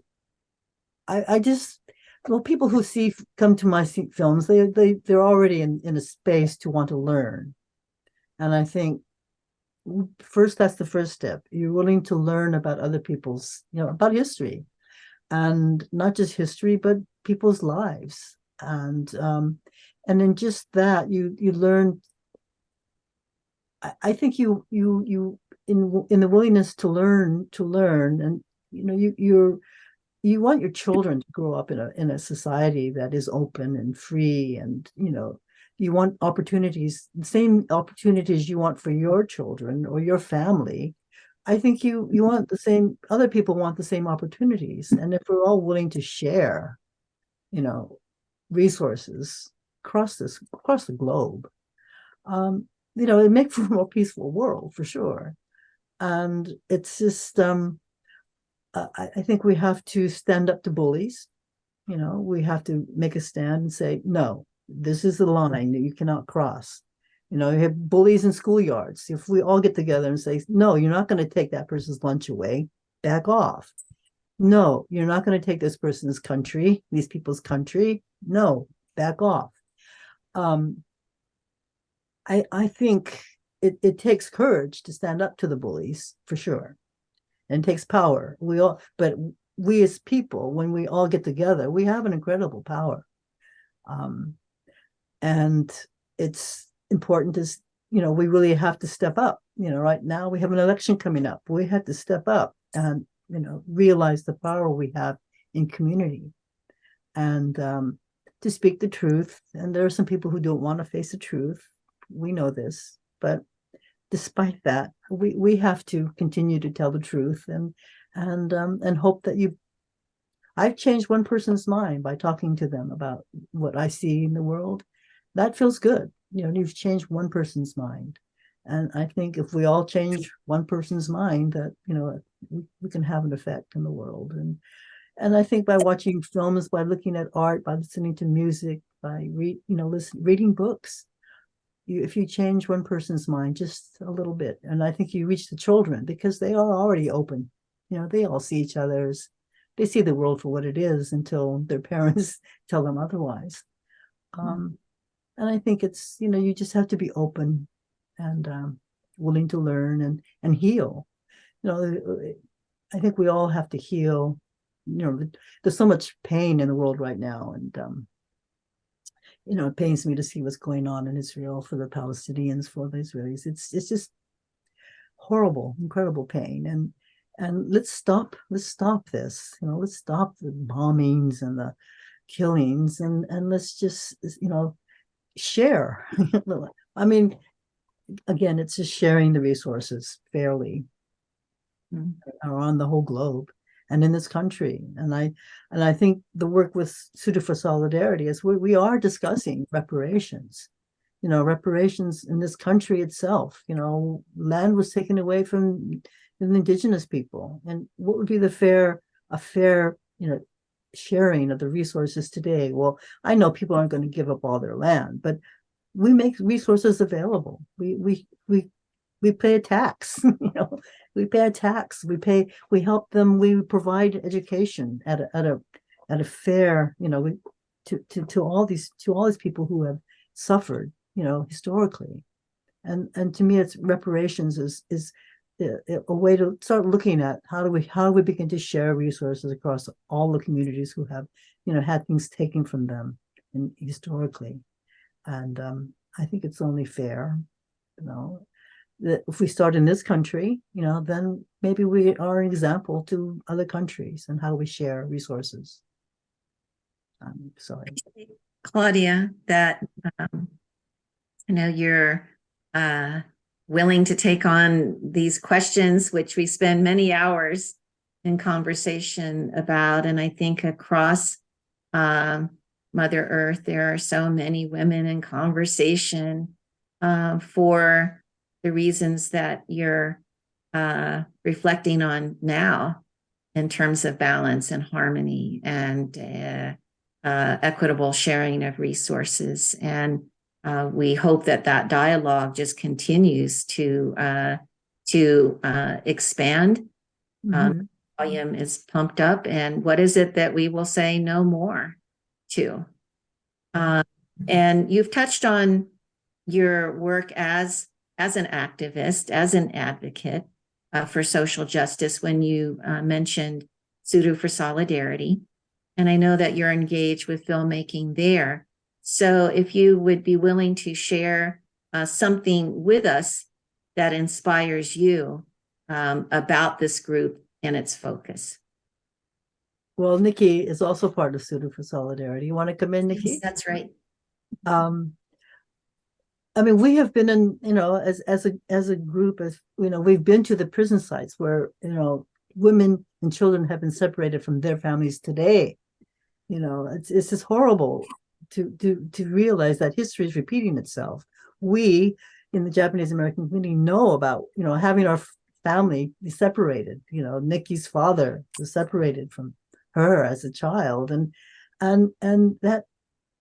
I just, well, people who come to my films, they're already in a space to want to learn. And I think first, that's the first step. You're willing to learn about other people's, about history, and not just history, but people's lives. And in just that, you learn. I think you in the willingness to learn, and you want your children to grow up in a society that is open and free, and you want opportunities, the same opportunities you want for your children or your family. I think you want the same, other people want the same opportunities. And if we're all willing to share, resources across the globe, it makes for a more peaceful world for sure. And it's just, I think we have to stand up to bullies. We have to make a stand and say, no, this is the line that you cannot cross. You have bullies in schoolyards. If we all get together and say, no, you're not going to take that person's lunch away, back off. No, you're not going to take this person's country, these people's country. No, back off. I think it takes courage to stand up to the bullies, for sure. And it takes power. But we as people, when we all get together, we have an incredible power. And it's important to, we really have to step up. Right now we have an election coming up. We have to step up and, realize the power we have in community, and to speak the truth. And there are some people who don't want to face the truth. We know this, but despite that, we have to continue to tell the truth, and hope that I've changed one person's mind by talking to them about what I see in the world. That feels good. You've changed one person's mind. And I think if we all change one person's mind, that, we can have an effect in the world. And I think by watching films, by looking at art, by listening to music, by reading books, if you change one person's mind just a little bit, and I think you reach the children, because they are already open. They all see each other's, they see the world for what it is until their parents tell them otherwise. And I think it's, you just have to be open and willing to learn and heal. I think we all have to heal. There's so much pain in the world right now. And, it pains me to see what's going on in Israel for the Palestinians, for the Israelis. It's just horrible, incredible pain. And let's stop this. Let's stop the bombings and the killings, and let's just, share. I mean, again, it's just sharing the resources fairly around the whole globe and in this country. And I think the work with Suda for Solidarity is we are discussing reparations. Reparations in this country itself. Land was taken away from the indigenous people, and what would be a fair sharing of the resources today? Well, I know people aren't going to give up all their land, but we make resources available. We pay a tax. We pay a tax. We help them. We provide education at a fair, to all these people who have suffered, historically. And to me, it's reparations is a way to start looking at how do we begin to share resources across all the communities who have, had things taken from them historically. And I think it's only fair, that if we start in this country, then maybe we are an example to other countries and how we share resources. I'm sorry. Claudia, that you're willing to take on these questions, which we spend many hours in conversation about. And I think across Mother Earth, there are so many women in conversation for the reasons that you're reflecting on now, in terms of balance and harmony and equitable sharing of resources. And we hope that dialogue just continues to expand. volume is pumped up, and what is it that we will say no more to? And you've touched on your work as an activist, as an advocate for social justice when you mentioned Sudo for Solidarity. And I know that you're engaged with filmmaking there. So if you would be willing to share something with us that inspires you about this group and its focus. Well, Nikki is also part of Sudo for Solidarity. You want to come in, Nikki? Yes, that's right. I mean, we have been in, as a group, as we've been to the prison sites where, women and children have been separated from their families today. It's just horrible to realize that history is repeating itself. We in the Japanese American community know about, having our family be separated. Nikki's father was separated from her as a child, and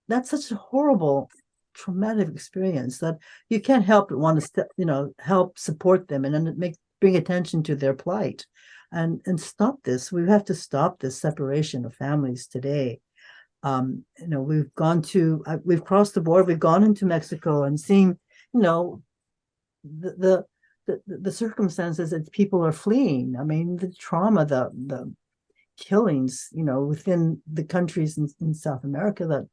that's such a horrible, traumatic experience that you can't help but want to help support them and then bring attention to their plight and stop this. We have to stop this separation of families today. We've crossed the border, we've gone into Mexico and seen the circumstances that people are fleeing. I mean, the trauma, the killings, within the countries in South America that,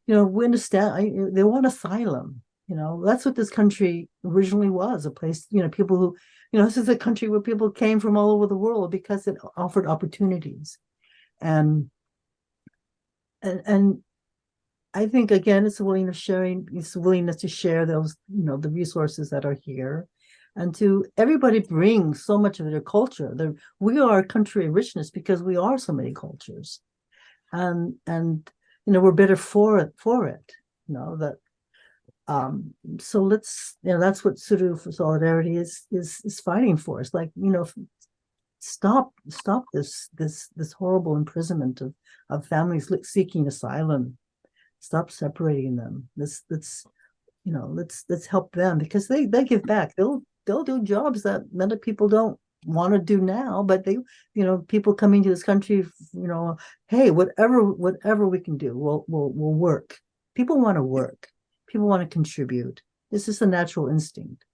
we understand they want asylum. That's what this country originally was, a place, people who, this is a country where people came from all over the world because it offered opportunities. And I think, again, it's a willingness to share those, the resources that are here, and to everybody bring so much of their culture. We are a country of richness because we are so many cultures, and we're better for it. So let's, that's what Sudo for Solidarity is fighting for. It's like, stop this horrible imprisonment of families seeking asylum. Stop separating them. Let's help them, because they give back. They'll do jobs that many people don't want to do now, but they, people coming to this country, hey, whatever we can do, we'll work. People want to work. People want to contribute. This is a natural instinct.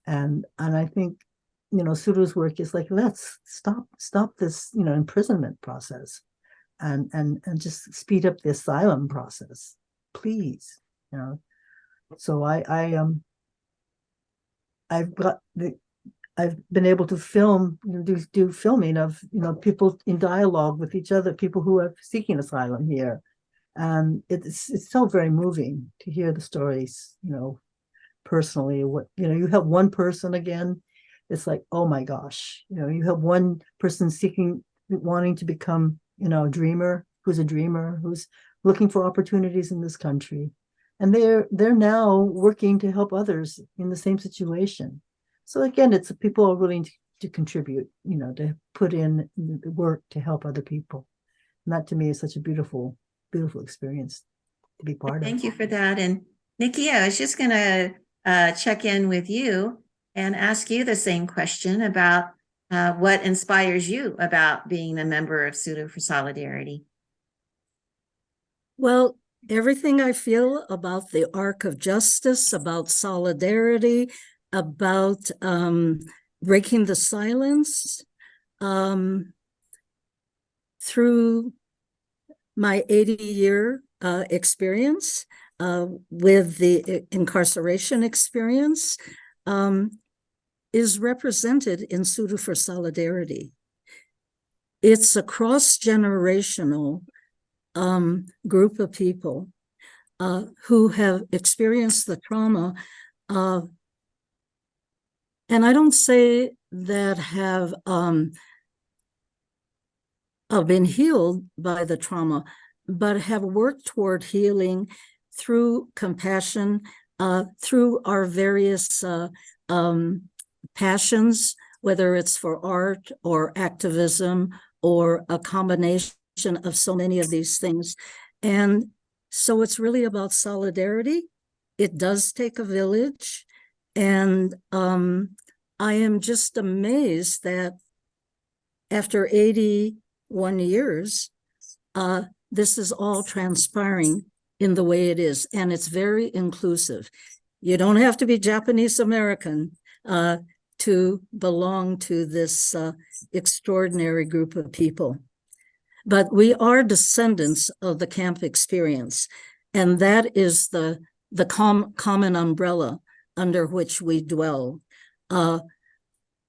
And I think, Sudo's work is like, let's stop this, imprisonment process and just speed up the asylum process, please. So I've been able to film, do filming of, people in dialogue with each other, people who are seeking asylum here. And it's so very moving to hear the stories, personally. What, you have one person again, it's like, oh my gosh, you have one person wanting to become, a dreamer, who's looking for opportunities in this country. And they're now working to help others in the same situation. So again, it's people are willing to contribute, to put in the work to help other people. And that to me is such a beautiful, beautiful experience to be part of. Thank you for that. And Nikki, I was just going to check in with you and ask you the same question about what inspires you about being a member of Sudo for Solidarity. Well, everything I feel about the arc of justice, about solidarity, about breaking the silence, through my 80-year experience with the incarceration experience, is represented in Sudo for Solidarity. It's a cross-generational group of people who have experienced the trauma of, and I don't say that have been healed by the trauma, but have worked toward healing through compassion, through our various passions, whether it's for art or activism or a combination of so many of these things. And so it's really about solidarity. It does take a village. And I am just amazed that after 81 years, this is all transpiring in the way it is, and it's very inclusive. You don't have to be Japanese American to belong to this extraordinary group of people. But we are descendants of the camp experience, and that is the common umbrella under which we dwell.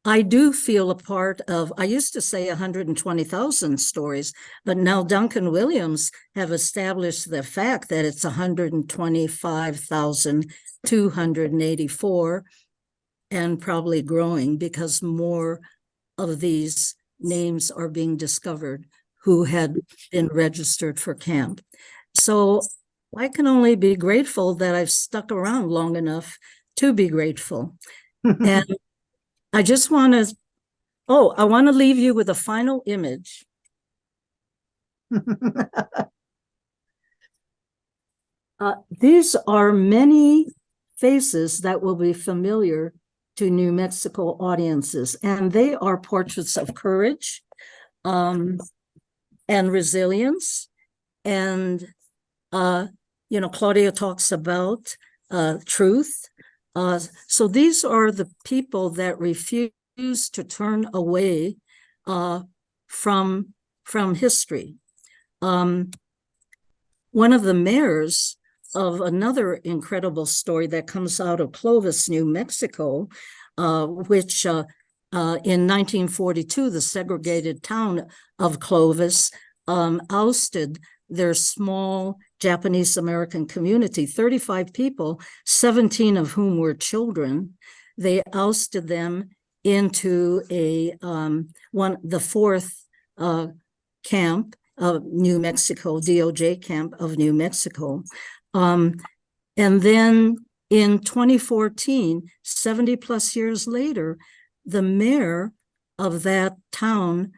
I do feel a part of, I used to say 120,000 stories, but now Duncan Williams have established the fact that it's 125,284 and probably growing because more of these names are being discovered who had been registered for camp. So I can only be grateful that I've stuck around long enough to be grateful. And I just want to, I want to leave you with a final image. These are many faces that will be familiar to New Mexico audiences, and they are portraits of courage and resilience. And, Claudia talks about truth. So these are the people that refuse to turn away from history. One of the mayors of another incredible story that comes out of Clovis, New Mexico, which in 1942, the segregated town of Clovis ousted their small Japanese American community, 35 people, 17 of whom were children. They ousted them into the fourth camp of New Mexico, DOJ camp of New Mexico. And then in 2014, 70 plus years later, the mayor of that town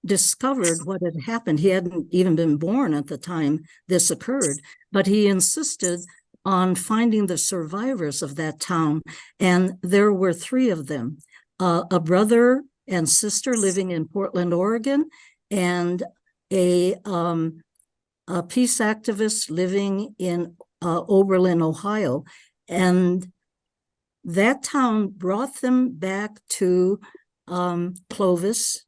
discovered what had happened. He hadn't even been born at the time this occurred, but he insisted on finding the survivors of that town. And there were 3 of them, a brother and sister living in Portland, Oregon, and a peace activist living in Oberlin, Ohio. And that town brought them back to Clovis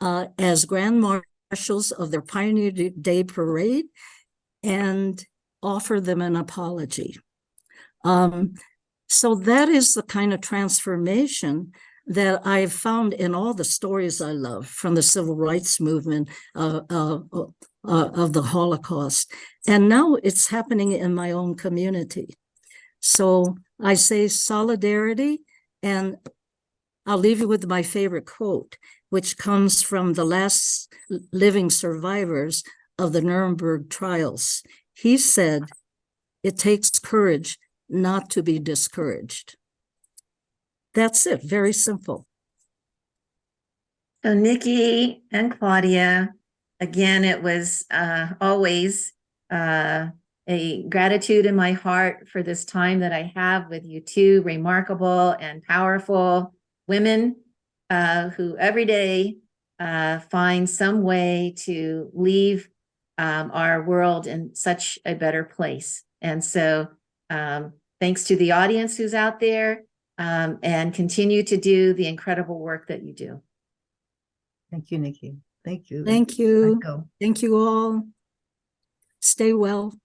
as grand marshals of their Pioneer Day Parade and offered them an apology. So that is the kind of transformation that I've found in all the stories I love, from the civil rights movement of the Holocaust. And now it's happening in my own community. So I say solidarity, and I'll leave you with my favorite quote, which comes from the last living survivors of the Nuremberg trials. He said, "It takes courage not to be discouraged." That's it, very simple. So Nikki and Claudia, again, it was always a gratitude in my heart for this time that I have with you two remarkable and powerful women who every day find some way to leave our world in such a better place. And so thanks to the audience who's out there, and continue to do the incredible work that you do. Thank you, Nikki. Thank you. Thank you. Go. Thank you all. Stay well.